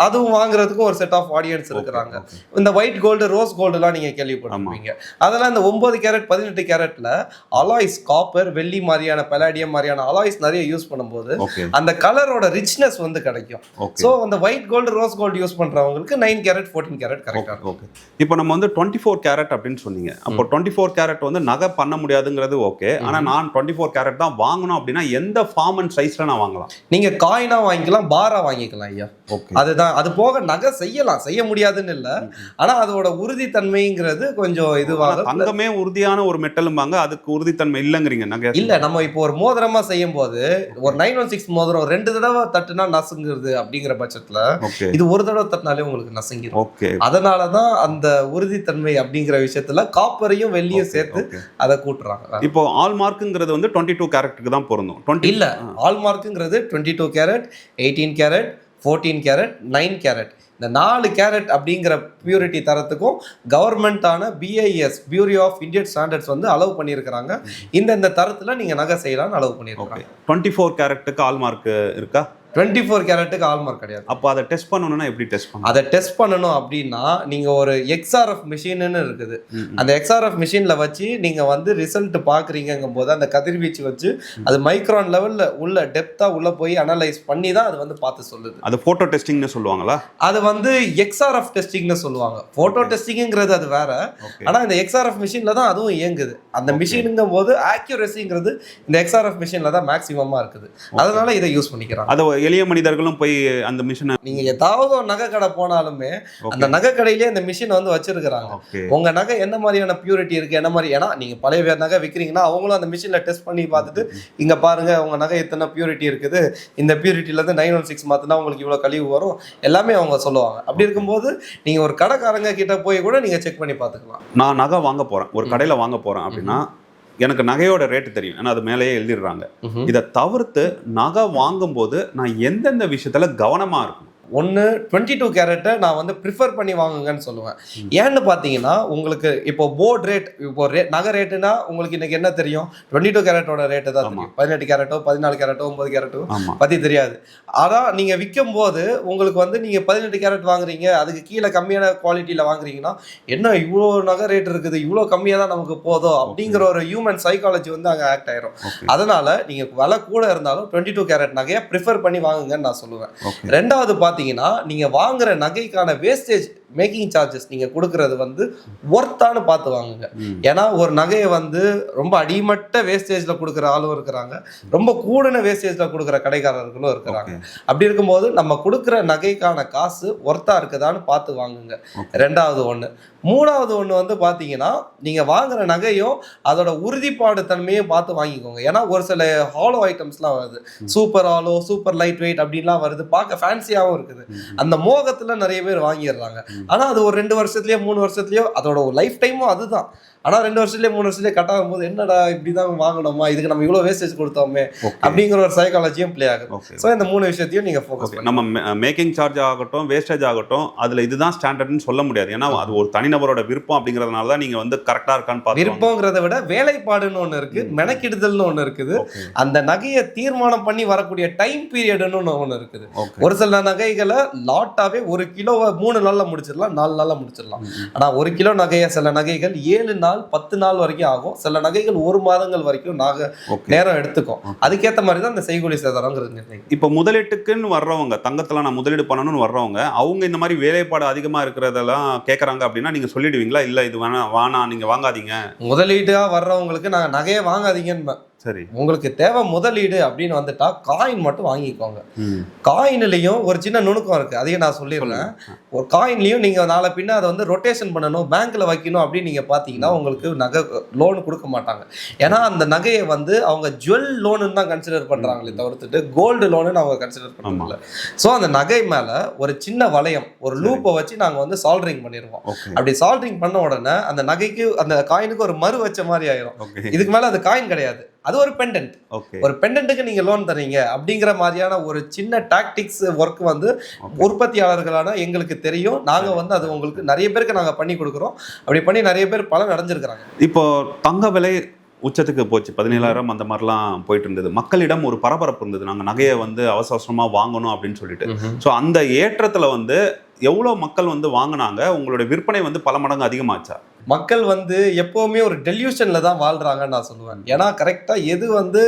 அதுவும் வாங்குறதுக்கும் ஒரு செட் ஆஃப் ஆடியன்ஸ் இருக்கிறாங்க. இந்த ஒயிட் கோல்டு ரோஸ் கோல்டுலாம் நீங்க கேள்விப்பட்டிருப்பீங்க. அதெல்லாம் இந்த 9 கேரட் 18 கேரட்ல அலாய்ஸ் காப்பர் வெள்ளி மாதிரியான பலாடியம் மாதிரியான அலாய்ஸ் நிறைய யூஸ் பண்ணும்போது அந்த கலரோட ரிச்னஸ் வந்து கிடைக்கும். ஸோ அந்த white gold rose gold use பண்றவங்களுக்கு 9 கேரட் 14 கேரட் கரெக்டா இருக்கும். இப்போ நம்ம வந்து 24 கேரட் அப்படின்னு சொன்னீங்க. அப்போ 24 கேரட் வந்து நகை பண்ண முடியாதுங்கிறது ஓகே. ஆனா நான் 24 கேரட் தான் வாங்கணும் அப்படின்னா எந்த ஃபார்ம் அண்ட் சைஸ்ல நான் வாங்கலாம்? நீங்க காயினா வாங்கிக்கலாம், பாரா வாங்கிக்கலாம் ஐயா. அதுதான். அது போக நகை செய்ய முடியாதுன்னு இல்ல, ஆனா அதோட உறுதித்தன்மைங்கிறது கொஞ்சம் இதுவாக. தங்கமே உறுதியான ஒரு மெட்டலும்பாங்க, அதுக்கு உறுதித்தன்மை இல்லைங்கிறீங்க நகை? இல்ல, நம்ம இப்போ ஒரு மோதிரமா செய்யும் போது ஒரு 916 மோதிரம் 2 தடவை தட்டுனா நசுங்குறது அப்படிங்கிற பட்சத்துல இது ஒரு தடவை தட்டினாலே உங்களுக்கு நசுங்கிடும். அதனாலதான் அந்த உறுதித்தன்மை அப்படிங்கிற விஷயத்துல காப்பரையும் வெள்ளியும் சேர்த்து அதை கூட்டுறாங்க. இப்போ ஹால்மார்க்குங்கிறது வந்து 22 கேரட்டுக்கு தான் பொருந்தும். இல்ல, ஹால்மார்க்குங்கிறது 22 கேரட் 18 கேரட் 14 கேரட் 9 கேரட் இந்த 4 கேரட் அப்படிங்கிற பியூரிட்டி தரத்துக்கும் கவர்மெண்டான BIS bureau of Indian standards வந்து அலோவ் பண்ணியிருக்கிறாங்க. இந்த தரத்தில் நீங்கள் நகை செய்யலாம்னு அலோவ் பண்ணியிருக்காங்க. 24 கேரட்டுக்கு ஹால்மார்க் இருக்கா? 24 கேரட்டுக்கு ஹால்மார்க் கிடையாது. அப்போ அதை டெஸ்ட் பண்ணணும்னா எப்படி டெஸ்ட் பண்ணணும்? அதை டெஸ்ட் பண்ணணும் அப்படின்னா நீங்கள் ஒரு XRF மிஷின்னு இருக்குது. அந்த XRF மிஷினில் வச்சு நீங்கள் வந்து ரிசல்ட் பார்க்குறீங்கும் போது அந்த கதிர்வீச்சு வச்சு அது மைக்ரான் லெவலில் உள்ள டெப்த்தாக உள்ளே போய் அனலைஸ் பண்ணி தான் அது வந்து பார்த்து சொல்லுது. அது ஃபோட்டோ டெஸ்டிங்னு சொல்லுவாங்களா? அது வந்து XRF டெஸ்டிங்னு சொல்லுவாங்க. ஃபோட்டோ டெஸ்டிங்கிறது அது வேற. ஆனால் இந்த XRF மிஷினில் தான் அதுவும் இயங்குது. அந்த மிஷினுங்கும் போது ஆக்யூரசிங்கிறது இந்த XRF மிஷினில் தான் மேக்ஸிமமாக இருக்குது. அதனால இதை யூஸ் பண்ணிக்கிறாங்க. அதை எளிய மனிதர்களும் போய் அந்த மிஷினை நீங்க ஏதாவது ஒரு நகை கடை போனாலுமே அந்த நகை கடையிலேயே இந்த மிஷின் வந்து வச்சிருக்கிறாங்க. உங்க நகை என்ன மாதிரியான பியூரிட்டி இருக்கு, என்ன மாதிரி, ஏன்னா நீங்க பழைய வேறு நகை விற்கிறீங்கன்னா அவங்களும் அந்த மிஷின்ல டெஸ்ட் பண்ணி பார்த்துட்டு இங்க பாருங்க உங்க நகை எத்தனை பியூரிட்டி இருக்குது, இந்த பியூரிட்டில இருந்து 916 மாத்தினா உங்களுக்கு இவ்வளவு கழிவு வரும், எல்லாமே அவங்க சொல்லுவாங்க. அப்படி இருக்கும்போது நீங்க ஒரு கடைக்காரங்க கிட்ட போய் கூட நீங்க செக் பண்ணி பார்த்துக்கலாம். நான் நகை வாங்க போறேன், ஒரு கடையில வாங்க போறேன் அப்படின்னா எனக்கு நகையோட ரேட்டு தெரியும், ஏன்னா அது மேலேயே எழுதிடுறாங்க. இதை தவிர்த்து நகை வாங்கும்போது நான் எந்தெந்த விஷயத்துல கவனமா இருக்கணும்? ஒன்று 22 கேரட்டை நான் வந்து ப்ரிஃபர் பண்ணி வாங்குங்கன்னு சொல்லுவேன். ஏன்னு பார்த்தீங்கன்னா உங்களுக்கு இப்போ போர்ட் ரேட், இப்போ நகை ரேட்டுனா உங்களுக்கு இன்னைக்கு என்ன தெரியும்? 22 கேரட்டோட ரேட்டு தான் தெரியும். 18 கேரட்டோ 14 கேரட்டோ 9 கேரட்டோ பற்றி தெரியாது. ஆனால் நீங்கள் விற்கும் போது உங்களுக்கு வந்து நீங்கள் 18 கேரட் வாங்குறீங்க, அதுக்கு கீழே கம்மியான குவாலிட்டியில் வாங்குறீங்கன்னா என்ன இவ்வளோ நகை ரேட் இருக்குது, இவ்வளோ கம்மியாக தான் நமக்கு போதும் அப்படிங்கிற ஒரு ஹியூமன் சைக்காலஜி வந்து அங்கே ஆக்ட் ஆயிரும். அதனால நீங்கள் விலை கூட இருந்தாலும் 22 கேரட் நகையை ப்ரிஃபர் பண்ணி வாங்குங்கன்னு நான் சொல்லுவேன். ரெண்டாவது பார்த்தீங்கன்னா நீங்க வாங்குற நகைக்கான வேஸ்டேஜ் மேக்கிங் சார்ஜஸ் நீங்க கொடுக்கறது வந்து ஒர்த்தானு பார்த்து வாங்குங்க. ஏன்னா ஒரு நகையை வந்து ரொம்ப அடிமட்ட வேஸ்டேஜ்ல கொடுக்குற ஆளும் இருக்கிறாங்க, ரொம்ப கூடுன வேஸ்டேஜ்ல கொடுக்குற கடைக்காரர்களும் இருக்கிறாங்க. அப்படி இருக்கும்போது நம்ம கொடுக்குற நகைக்கான காசு ஒர்த்தா இருக்குதான்னு பார்த்து வாங்குங்க. ரெண்டாவது ஒண்ணு. மூணாவது ஒன்று வந்து பார்த்தீங்கன்னா நீங்கள் வாங்குற நகையும் அதோட உறுதிப்பாடு தன்மையும் பார்த்து வாங்கிக்கோங்க. ஏன்னா ஒரு சில ஹாலோ ஐட்டம்ஸ்லாம் வருது, super hollow, super light weight அப்படின்லாம் வருது, பார்க்க ஃபேன்சியாகவும் இருக்குது. அந்த மோகத்தில் நிறைய பேர் வாங்கிடுறாங்க. ஆனால் அது ஒரு 2 வருஷத்துலயோ 3 வருஷத்துலயோ அதோட லைஃப் டைமும் அதுதான். ஆனால் 2 வருஷத்துலேயே 3 வருஷத்துலேயே கட்டாகும் போது என்னடா இப்படி தான் வாங்கணுமா, இதுக்கு நம்ம இவ்வளோ வேஸ்டேஜ் கொடுத்தோமே அப்படிங்கிற ஒரு சைக்காலஜியும் பிளே ஆகுது. ஸோ இந்த 3 விஷயத்தையும் நீங்கள் ஃபோக்கஸ் பண்ணி நம்ம மேக்கிங் சார்ஜ் ஆகட்டும், வேஸ்டேஜ் ஆகட்டும், அதில் இதுதான் ஸ்டாண்டர்ட்னு சொல்ல முடியாது. ஏன்னா அது ஒரு தனிநபரோட விருப்பம் அப்படிங்கிறதுனால தான் நீங்கள் வந்து கரெக்டாக இருக்கான்னு பார்த்து. விருப்பங்கிறத விட வேலைப்பாடுன்னு ஒன்று இருக்குது, மெனக்கிடுதல்னு ஒன்று இருக்குது, அந்த நகையை தீர்மானம் பண்ணி வரக்கூடிய டைம் பீரியடுன்னு ஒன்று இருக்குது. ஒரு சில நகைகளை லாட்டாவே 1 கிலோவை 3 நாளில் முடிச்சிடலாம், 4 நாளில் முடிச்சிடலாம். ஆனால் 1 கிலோ நகையை சில நகைகள் 7 நாள் 10 நாள் வரைக்கும் ஆகும், சில நகைகள் 1 மாதங்கள் வரைக்கும் நேரம் எடுத்துக்கும். அதுக்கேற்ற மாதிரி தான் இந்த செய்கூலி சேதாரங்கிறது. இப்போ முதலீட்டுக்குன்னு வர்றவங்க, தங்கத்தில் நான் முதலீடு பண்ணணும்னு வர்றவங்க, அவங்க இந்த மாதிரி வேலைப்பாடு அதிகமாக இருக்கிறதெல்லாம் கேட்குறாங்க அப்படின்னா நீங்கள் சொல்லிடுவீங்களா? இல்லை இது வேணாம் நீங்கள் வாங்காதீங்க. முதலீடாக வர்றவங்களுக்கு நான் நகையை வாங்காதீங்கன்னு. சரி, உங்களுக்கு தேவை முதலீடு அப்படின்னு வந்துட்டா காயின் மட்டும் வாங்கிக்கோங்க. காயின்லயும் ஒரு சின்ன நுணுக்கம் இருக்கு, அதையும் நான் சொல்லிடுறேன். ஒரு காயின்லயும் நீங்க நாளை பின்ன அதை வந்து ரொட்டேஷன் பண்ணணும், பேங்க்ல வைக்கணும் அப்படின்னு நீங்க பாத்தீங்கன்னா உங்களுக்கு நகை லோன் கொடுக்க மாட்டாங்க. ஏன்னா அந்த நகையை வந்து அவங்க ஜுவல் லோனு தான் கன்சிடர் பண்றாங்களே தவிர்த்துட்டு கோல்டு லோனுன்னு அவங்க கன்சிடர் பண்ணுவாங்க. ஸோ அந்த நகை மேல ஒரு சின்ன வளையம், ஒரு லூப்பை வச்சு நாங்க வந்து சால்டரிங் பண்ணிடுவோம். அப்படி சால்டரிங் பண்ண உடனே அந்த நகைக்கு, அந்த காயினுக்கு ஒரு மறு வச்ச மாதிரி ஆயிரும். இதுக்கு மேல அது காயின் கிடையாது, அது ஒரு பெண்டன்ட். ஒரு பெண்டன்ட்டுக்கு நீங்க லோன் தரீங்க அப்படிங்கிற மாதிரியான ஒரு சின்ன டாக்டிக்ஸ் ஒர்க் வந்து உற்பத்தியாளர்களான எங்களுக்கு தெரியும். நாங்க வந்து அது உங்களுக்கு நிறைய பேருக்கு நாங்க பண்ணி கொடுக்குறோம். அப்படி பண்ணி நிறைய பேர் பலன் அடைஞ்சிருக்கிறாங்க. இப்போ தங்க விலை உச்சத்துக்கு போச்சு, 17,000 அந்த மாதிரிலாம் போயிட்டு இருந்தது. மக்களிடம் ஒரு பரபரப்பு இருந்தது, நாங்கள் நகையை வந்து அவசரமா வாங்கணும் அப்படின்னு சொல்லிட்டு. ஸோ அந்த ஏற்றத்துல வந்து எவ்வளோ மக்கள் வந்து வாங்கினாங்க? உங்களுடைய விற்பனை வந்து பல மடங்கு அதிகமாச்சா? மக்கள் வந்து எப்போவுமே ஒரு டெல்யூஷன்ல தான் வாழ்றாங்கன்னு நான் சொல்லுவேன். ஏன்னா கரெக்டாக எது வந்து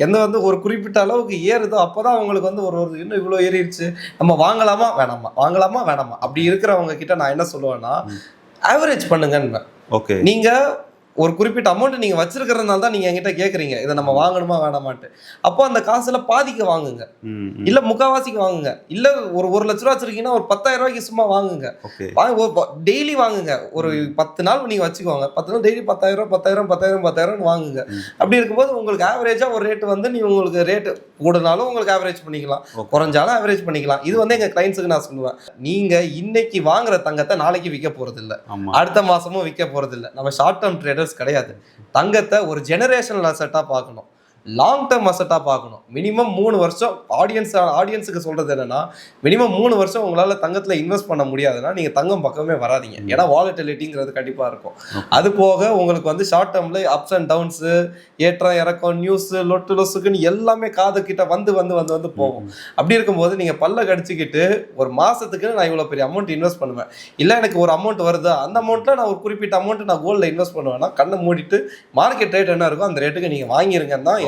எந்த வந்து ஒரு குறிப்பிட்ட அளவுக்கு ஏறுதோ அப்போதான் அவங்களுக்கு வந்து ஒரு இன்னும் இவ்வளோ ஏறிடுச்சு, நம்ம வாங்கலாமா வேணாமா, வாங்கலாமா வேணாமா, அப்படி இருக்கிறவங்க கிட்ட நான் என்ன சொல்லுவேன்னா ஆவரேஜ் பண்ணுங்கன்னு. ஓகே, நீங்க ஒரு குறிப்பிட்ட அமௌண்ட் நீங்க வச்சிருக்கிறதுனால தான் நீங்க என்கிட்ட கேட்குறீங்க இதை நம்ம வாங்கணுமா வேணாமான்ட்டு. அப்போ அந்த காசுல பாதிக்க வாங்குங்க, இல்ல முக்காவாசிக்கு வாங்குங்க. இல்ல ஒரு 1 லட்ச ரூபா வச்சிருக்கீங்கன்னா ஒரு 10,000 ரூபாய்க்கு சும்மா வாங்குங்க. டெய்லி வாங்குங்க. ஒரு 10 நாள் நீங்க வச்சுக்கோங்க, 10 நாள் டெய்லி 10,000 10,000 10,000 10,000 வாங்குங்க. அப்படி இருக்கும்போது உங்களுக்கு ஆவரேஜா ஒரு ரேட்டு வந்து நீ உங்களுக்கு ரேட்டு கூடனாலும் உங்களுக்கு ஆவரேஜ் பண்ணிக்கலாம், குறைஞ்சாலும் ஆவரேஜ் பண்ணிக்கலாம். இது வந்து எங்க கிளைண்ட்ஸுக்கு நான் சொல்லுவேன், நீங்க இன்னைக்கு வாங்குற தங்கத்தை நாளைக்கு விற்க போறது இல்லை, அடுத்த மாசமும் விற்க போறது இல்லை. நம்ம ஷார்ட் டேர்ம் ட்ரேடர்ஸ் கிடையாது. தங்கத்தை ஒரு ஜெனரேஷனல் அசெட்டா பார்க்கணும். லாங் டேர்ம் அசட்டாக பார்க்கணும். மினிமம் 3 வருஷம் ஆடியன்ஸுக்கு சொல்கிறது என்னென்னா, மினிமம் 3 வருஷம் உங்களால் தங்கத்தில் இன்வெஸ்ட் பண்ண முடியாதுன்னா நீங்கள் தங்கம் பக்கமே வராதிங்க. ஏன்னா வாலட்டிலிட்டிங்கிறது கண்டிப்பாக இருக்கும். அது போக உங்களுக்கு வந்து ஷார்ட் டேர்மில் அப்ஸ் அண்ட் டவுன்ஸு, ஏற்றம் இறக்கம், நியூஸு, லொட்டு லொசுக்குன்னு எல்லாமே காது கிட்ட வந்து போகும். அப்படி இருக்கும்போது நீங்கள் பல்ல கடிச்சிக்கிட்டு ஒரு மாதத்துக்கு நான் இவ்வளோ பெரிய அமௌண்ட் இன்வெஸ்ட் பண்ணுவேன், இல்லை எனக்கு ஒரு அமௌண்ட் வருதா அந்த அமௌண்ட்டில் நான் ஒரு குறிப்பிட்ட அமௌண்ட் நான் கோல்டில் இன்வெஸ்ட் பண்ணுவேன்னா கண்ணை மூடிட்டு மார்க்கெட் ரேட் என்ன இருக்கோ அந்த ரேட்டுக்கு நீங்கள் வாங்கிருங்கன்னு தான்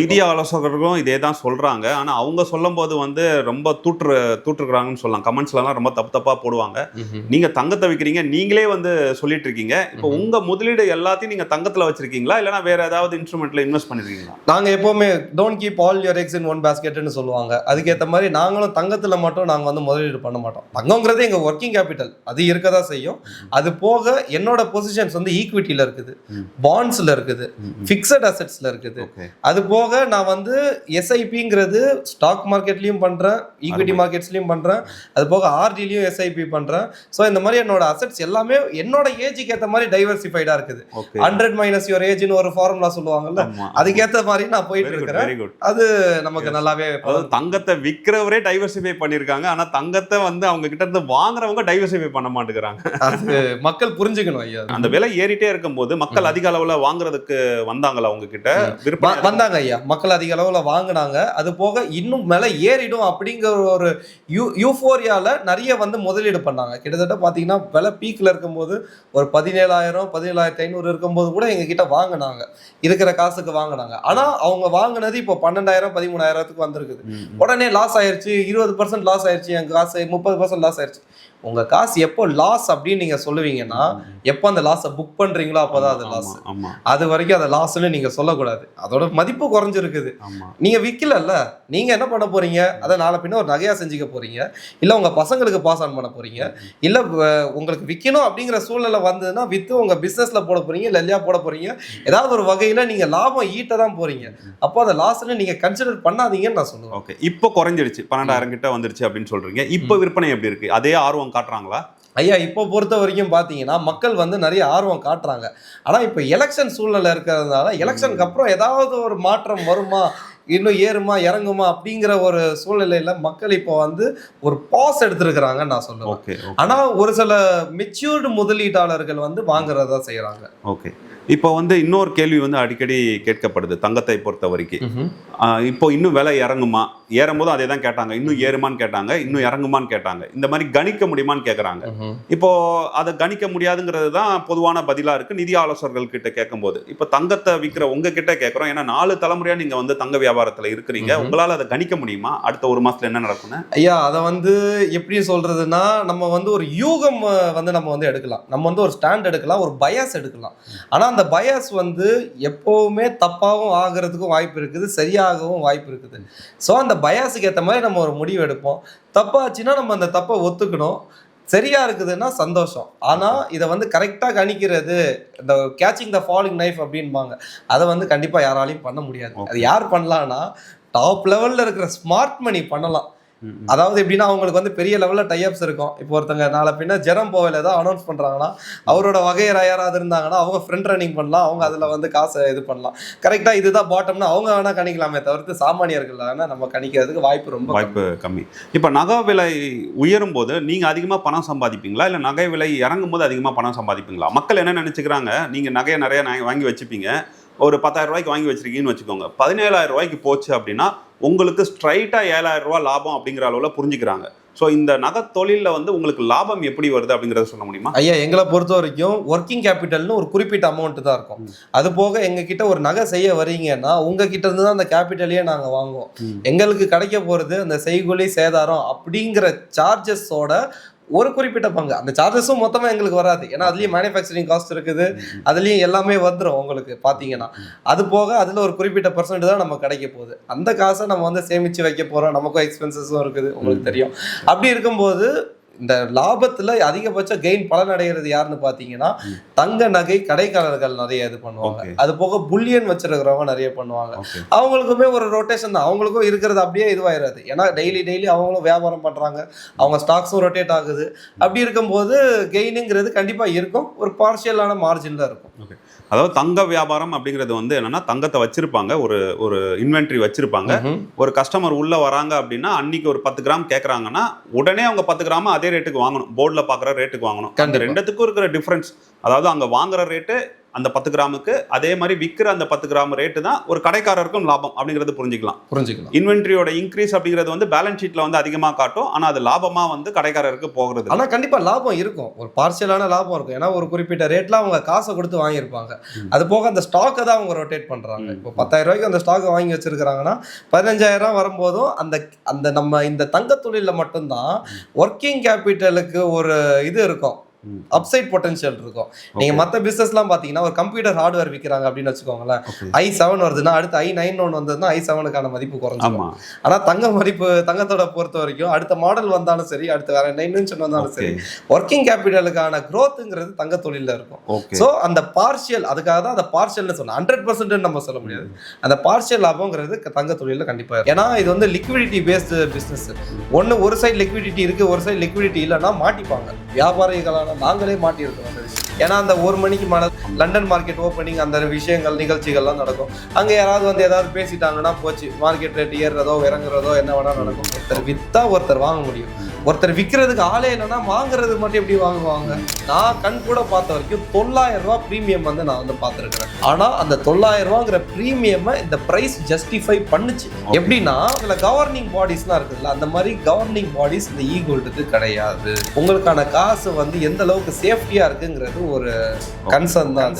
நிதி ஆலோசகர்களும் இதே தான் சொல்றாங்க. ஆனா அவங்க சொல்லும் போது வந்து ரொம்ப தூற்றுக்கிறாங்கன்னு சொல்லலாம். கமெண்ட்ஸ்லாம் ரொம்ப தப்பா போடுவாங்க. நீங்க தங்கத்தை விற்கிறீங்க, நீங்களே வந்து சொல்லிட்டு இருக்கீங்க. இப்போ உங்க முதலீடு எல்லாத்தையும் நீங்க தங்கத்துல வச்சிருக்கீங்களா, இல்லைன்னா வேற ஏதாவது இன்ஸ்ட்ருமெண்ட்ல இன்வெஸ்ட் பண்ணிருக்கீங்களா? நாங்க எப்பவுமே don't keep all your eggs in one பாஸ்கெட்னு சொல்லுவாங்க. அதுக்கேற்ற மாதிரி நாங்களும் தங்கத்துல மட்டும் நாங்க வந்து முதலீடு பண்ண மாட்டோம். தங்கங்கிறது எங்க ஒர்க்கிங் கேபிட்டல், அது இருக்கதான் செய்யும். அது போக என்னோட பொசிஷன்ஸ் வந்து ஈக்விட்டியில இருக்குது, பாண்ட்ஸ்ல இருக்குது, ஃபிக்ஸட் அசெட்ஸ்ல இருக்குது. அது போக நான் வந்து எஸ்ஐபிங்கிறது ஸ்டாக் மார்க்கெட்லயும் பண்றேன், ஈக்விட்டி மார்க்கெட்ஸ்லயும் பண்றேன், அது போக ஆர்டிலையும் எஸ்ஐபி பண்றேன். ஸோ இந்த மாதிரி என்னோட அசெட்ஸ் எல்லாமே என்னோட ஏஜுக்கு ஏற்ற மாதிரி டைவர்சிஃபைடா இருக்குது. 100 மைனஸ் யுவர் ஏஜ்னு ஒரு ஃபார்முலா சொல்லுவாங்கல்ல, அதுக்கேற்ற மாதிரி நான் போயிட்டு இருக்கிறேன். அது நமக்கு நல்லாவே. தங்கத்தை விற்கிறவரே டைவர்சிஃபை பண்ணிருக்காங்க, ஆனா தங்கத்தை வந்து அவங்க கிட்ட இருந்து வாங்குறவங்க டைவர்சிஃபை பண்ண மாட்டேங்கிறாங்க. அது மக்கள் புரிஞ்சுக்கணும் ஐயா. அந்த விலை ஏறிட்டே இருக்கும்போது மக்கள் அதிக அளவுல வாங்குறதுக்கு வந்தாங்களா உங்க கிட்ட? வந்தாங்க ஐயா, மக்கள் அதிக அளவுல வாங்கினாங்க. அது போக இன்னும் மேல ஏறிடும் அப்படிங்கிற ஒரு யூஃபோரியால நிறைய வந்து முதலீடு பண்ணாங்க. கிட்டத்தட்ட பாத்தீங்கன்னா விலை பீக்ல இருக்கும்போது ஒரு 17,000 17,500 இருக்கும்போது கூட எங்க கிட்ட வாங்கினாங்க, இருக்கிற காசுக்கு வாங்கினாங்க. ஆனா அவங்க வாங்கினது இப்போ 12,000 13,000க்கு வந்திருக்குது. உடனே லாஸ் ஆயிருச்சு, 20% லாஸ் ஆயிருச்சு, என் காசு 30% லாஸ் ஆயிருச்சு. உங்க காசு எப்போ லாஸ் அப்படின்னு நீங்க சொல்லுவீங்கன்னா, எப்போ அந்த லாஸை புக் பண்றீங்களோ அப்போதான் அது லாஸ். அது வரைக்கும் அதை லாஸ்ன்னு நீங்க சொல்லக்கூடாது. அதோட மதிப்பு குறைஞ்சிருக்குது. நீங்க விற்கல, நீங்க என்ன பண்ண போறீங்க, அதை நாளை பின்ன ஒரு நகையா செஞ்சுக்க போறீங்க, இல்ல உங்க பசங்களுக்கு பாஸ் ஆன் பண்ண போறீங்க, இல்ல உங்களுக்கு விற்கணும் அப்படிங்கிற சூழ்நிலை வந்ததுன்னா வித்து உங்க பிசினஸ்ல போட போறீங்க, இல்ல இல்லையா போட போறீங்க. ஏதாவது ஒரு வகையில நீங்க லாபம் ஈட்ட தான் போறீங்க. அப்போ அதை லாஸ்ன்னு நீங்க கன்சிடர் பண்ணாதீங்கன்னு நான் சொல்லுவேன். ஓகே, இப்போ குறைஞ்சிருச்சு, 12,000 கிட்ட வந்துருச்சு அப்படின்னு சொல்றீங்க. இப்போ விற்பனை எப்படி இருக்கு? அதே ஆர்வம் காட்டுறாங்களா? ஐயா, இப்போ பொறுத்த வரைக்கும் பார்த்தீங்கன்னா மக்கள் வந்து நிறைய ஆர்வம் காட்டுறாங்க. ஆனால் இப்போ எலெக்ஷன் சூழ்நிலை இருக்கிறதுனால எலெக்ஷனுக்கு அப்புறம் ஏதாவது ஒரு மாற்றம் வருமா, இன்னும் ஏறுமா இறங்குமா அப்படிங்கிற ஒரு சூழ்நிலையில மக்கள் இப்போ வந்து ஒரு பாஸ் எடுத்திருக்கிறாங்கன்னு நான் சொல்லுவேன். ஆனால் ஒரு சில மெச்சூர்டு முதலீட்டாளர்கள் வந்து வாங்குறதா செய்யறாங்க. ஓகே, இப்போ வந்து இன்னொரு கேள்வி வந்து அடிக்கடி கேட்கப்படுது தங்கத்தை பொறுத்த வரைக்கும். இப்போ இன்னும் விலை இறங்குமா, ஏறும் போது அதே தான் கேட்டாங்க, இன்னும் ஏறுமான்னு கேட்டாங்க, இன்னும் இறங்குமான்னு கேட்டாங்க, இந்த மாதிரி கணிக்க முடியுமான்னு கேட்குறாங்க. இப்போ அதை கணிக்க முடியாதுங்கிறது தான் பொதுவான பதிலாக இருக்கு நிதி ஆலோசகர்கள் கிட்ட கேட்கும்போது. இப்போ தங்கத்தை விற்கிற உங்ககிட்ட கேட்குறோம், ஏன்னா 4 தலைமுறையா நீங்க வந்து தங்க வியாபாரத்தில் இருக்கிறீங்க, உங்களால் அதை கணிக்க முடியுமா அடுத்த ஒரு மாசத்துல என்ன நடக்கும்னு? ஐயா, அதை வந்து எப்படி சொல்றதுன்னா, நம்ம வந்து ஒரு யூகம் வந்து நம்ம வந்து எடுக்கலாம், நம்ம வந்து ஒரு ஸ்டாண்ட் எடுக்கலாம், ஒரு பயாஸ் எடுக்கலாம். ஆனால் அந்த பயாஸ் வந்து எப்பவுமே தப்பாகவும் ஆகிறதுக்கும் வாய்ப்பு இருக்குது, சரியாகவும் வாய்ப்பு இருக்குது. ஸோ அந்த பயாஸுக்கு ஏற்ற மாதிரி நம்ம ஒரு முடிவு எடுப்போம். தப்பாச்சுன்னா நம்ம அந்த தப்பை ஒத்துக்கணும், சரியா இருக்குதுன்னா சந்தோஷம். ஆனால் இதை வந்து கரெக்டாக கணிக்கிறது, இந்த கேச்சிங் த ஃபாலிங் நைஃப் அப்படின்பாங்க, அதை வந்து கண்டிப்பாக யாராலையும் பண்ண முடியாது. அது யார் பண்ணலான்னா, டாப் லெவலில் இருக்கிற ஸ்மார்ட் மணி பண்ணலாம். அதாவது எப்படின்னா, அவங்களுக்கு வந்து பெரிய லெவலில் டைப்ஸ் இருக்கும். இப்போ ஒருத்தங்க நாளை பின்ன ஜெரம் போவேல ஏதாவது அனௌன்ஸ் பண்ணுறாங்கன்னா, அவரோட வகையரா யாராவது இருந்தாங்கன்னா அவங்க ஃப்ரண்ட் ரன்னிங் பண்ணலாம், அவங்க அதில் வந்து காசை இது பண்ணலாம். கரெக்டாக இதுதான் பாட்டம்னா அவங்க வேணால் கணிக்கலாமே தவிர்த்து சாமானியர்கள் வேணால் நம்ம கணிக்கிறதுக்கு வாய்ப்பு கம்மி. இப்போ நகை விலை உயரும் போது நீங்கள் அதிகமாக பணம் சம்பாதிப்பீங்களா, இல்லை நகை விலை இறங்கும் போது அதிகமாக பணம் சம்பாதிப்பீங்களா? மக்கள் என்ன நினச்சிக்கிறாங்க, நீங்கள் நகையை நிறைய வாங்கி வச்சுப்பீங்க, ஒரு 10,000 ரூபாய்க்கு வாங்கி வச்சிருக்கீங்கன்னு வச்சுக்கோங்க, 17,000 ரூபாய்க்கு போச்சு அப்படின்னா உங்களுக்கு ஸ்ட்ரைட்டாக 7,000 ரூபா லாபம் அப்படிங்கிற அளவில் புரிஞ்சுக்கிறாங்க. ஸோ இந்த நகை தொழிலில் வந்து உங்களுக்கு லாபம் எப்படி வருது அப்படிங்கிறத சொல்ல முடியுமா? ஐயா, எங்களை பொறுத்த வரைக்கும் ஒர்க்கிங் கேபிட்டல்னு ஒரு குறிப்பிட்ட அமௌண்ட் தான் இருக்கும். அது போக எங்ககிட்ட ஒரு நகை செய்ய வரீங்கன்னா உங்ககிட்ட இருந்து தான் அந்த கேபிட்டலையே நாங்கள் வாங்குவோம். எங்களுக்கு கிடைக்க போகிறது அந்த செய்கூலி சேதாரம் அப்படிங்கிற சார்ஜஸோட ஒரு குறிப்பிட்ட பங்கு. அந்த சார்ஜஸும் மொத்தமாக எங்களுக்கு வராது, ஏன்னா அதுலேயும் மேனுஃபேக்சரிங் காஸ்ட் இருக்குது, அதுலேயும் எல்லாமே வந்துடும் உங்களுக்கு பார்த்தீங்கன்னா. அது போக அதில் ஒரு குறிப்பிட்ட % தான் நம்ம கிடைக்க போகுது. அந்த காசை நம்ம வந்து சேமித்து வைக்க போகிறோம், நமக்கும் எக்ஸ்பென்சஸும் இருக்குது, உங்களுக்கு தெரியும். அப்படி இருக்கும்போது இந்த லாபத்துல அதிகபட்ச கெயின் பலன் அடைகிறது யாருன்னு பாத்தீங்கன்னா தங்க நகை கடைக்காரர்கள் நிறைய இது பண்ணுவாங்க. அது போக புல்லியன் வச்சிருக்கிறவங்க நிறைய பண்ணுவாங்க. அவங்களுக்குமே ஒரு ரொட்டேஷன் தான், அவங்களுக்கும் இருக்கிறது அப்படியே இதுவாயிராது. ஏன்னா டெய்லி அவங்களும் வியாபாரம் பண்றாங்க, அவங்க ஸ்டாக்ஸும் ரொட்டேட் ஆகுது. அப்படி இருக்கும்போது கெயினுங்கிறது கண்டிப்பா இருக்கும், ஒரு பார்ஷியலான மார்ஜின் தான் இருக்கும். அதாவது தங்க வியாபாரம் அப்படிங்கிறது வந்து என்னன்னா, தங்கத்தை வச்சிருப்பாங்க, ஒரு இன்வென்ட்ரி வச்சிருப்பாங்க. ஒரு கஸ்டமர் உள்ள வராங்க அப்படின்னா அன்னைக்கு ஒரு 10 கிராம் கேட்கறாங்கன்னா உடனே அவங்க 10 கிராம் அதே ரேட்டுக்கு வாங்கணும், போர்டில் பார்க்குற ரேட்டுக்கு வாங்கணும். அந்த ரெண்டுத்துக்கும் இருக்கிற டிஃப்ரென்ஸ், அதாவது அங்கே வாங்குற ரேட்டு அந்த 10 கிராமுக்கு, அதே மாதிரி விற்கிற அந்த 10 கிராம் ரேட்டு தான் ஒரு கடைக்காரருக்கும் லாபம் அப்படிங்கிறது புரிஞ்சுக்கலாம். இன்வென்ட்ரியோட இன்க்ரீஸ் அப்படிங்கிறது வந்து பேலன்ஸ் ஷீட்ல வந்து அதிகமாக காட்டும், ஆனால் அது லாபமா வந்து கடைக்காரருக்கு போகிறது. ஆனால் கண்டிப்பா லாபம் இருக்கும், ஒரு பார்ஷியலான லாபம் இருக்கும். ஏன்னா ஒரு குறிப்பிட்ட ரேட்ல அவங்க காசை கொடுத்து வாங்கியிருப்பாங்க. அது போக அந்த ஸ்டாக்கை தான் அவங்க ரொட்டேட் பண்றாங்க. இப்போ 10,000 ரூபாய்க்கு அந்த ஸ்டாக்கை வாங்கி வச்சிருக்காங்கன்னா 15,000 வரும்போதும் அந்த நம்ம இந்த தங்க தொழில மட்டும்தான் ஒர்க்கிங் கேபிட்டலுக்கு ஒரு இது இருக்கும், அப்சைட் பொட்டன்ஷியல் இருக்கும். நீங்க மற்ற பிசினஸ்லாம் பாத்தீங்கன்னா ஒரு கம்ப்யூட்டர் ஹார்ட்வேர் விற்கிறாங்க அப்படின்னு வச்சுக்கோங்களேன், i7 வருதுன்னா அடுத்து i9 வந்ததுன்னா i7க்கான மதிப்பு குறைஞ்சிடும். ஆனா தங்கத்தோட பொறுத்த வரைக்கும் அடுத்த மாடல் வந்தாலும் சரி, அடுத்து வேற 9 வந்தாலும் சரி, ஒர்க்கிங் கேபிட்டலுக்கான growthங்கிறது தங்க தொழில இருக்கும். ஸோ அந்த பார்ஷியல், அதுக்காக தான் அந்த பார்ஷியல்னு சொன்னேன். 100% நம்ம சொல்ல முடியாது, அந்த பார்ஷியல் லாபங்கிறது தங்க தொழில கண்டிப்பா இருக்கும். ஏன்னா இது வந்து லிக்விடிட்டி பேஸ்டு பிசினஸ். ஒரு சைடு லிக்விடிட்டி இருக்கு, ஒரு சைடு லிக்விடிட்டி இல்லைன்னா மாட்டிப்பாங்க வியாபாரிகளான நாங்களே மாட்டியிருக்கோம். ஏன்னா அந்த 1 மணிக்கு மேலே லண்டன் மார்க்கெட் ஓப்பனிங், அந்த விஷயங்கள் நிகழ்ச்சிகள்லாம் நடக்கும். அங்கே யாராவது வந்து ஏதாவது பேசிட்டாங்கன்னா போச்சு, மார்க்கெட் ரேட் ஏறுறதோ இறங்குறதோ என்ன வேணா நடக்கும். ஒருத்தர் விற்றா ஒருத்தர் வாங்க முடியும், ஒருத்தர் விற்கிறதுக்கு ஆளே இல்லைன்னா வாங்குறது மட்டும் எப்படி வாங்குவாங்க? நான் கண் கூட பார்த்த வரைக்கும் 9,000 ரூபா ப்ரீமியம் வந்து நான் வந்து பார்த்துருக்கிறேன். ஆனால் அந்த 9,000 ரூபாங்கிற ப்ரீமியமை இந்த ப்ரைஸ் ஜஸ்டிஃபை பண்ணுச்சு. எப்படின்னா இதில் கவர்னிங் பாடிஸ்லாம் இருக்குதுல்ல, அந்த மாதிரி கவர்னிங் பாடிஸ் இந்த ஈகோல்டுக்கு கிடையாது. உங்களுக்கான காசு வந்து எந்த அளவுக்கு சேஃப்டியாக இருக்குங்கிறது ஒரு கன்சர்ன் தான்.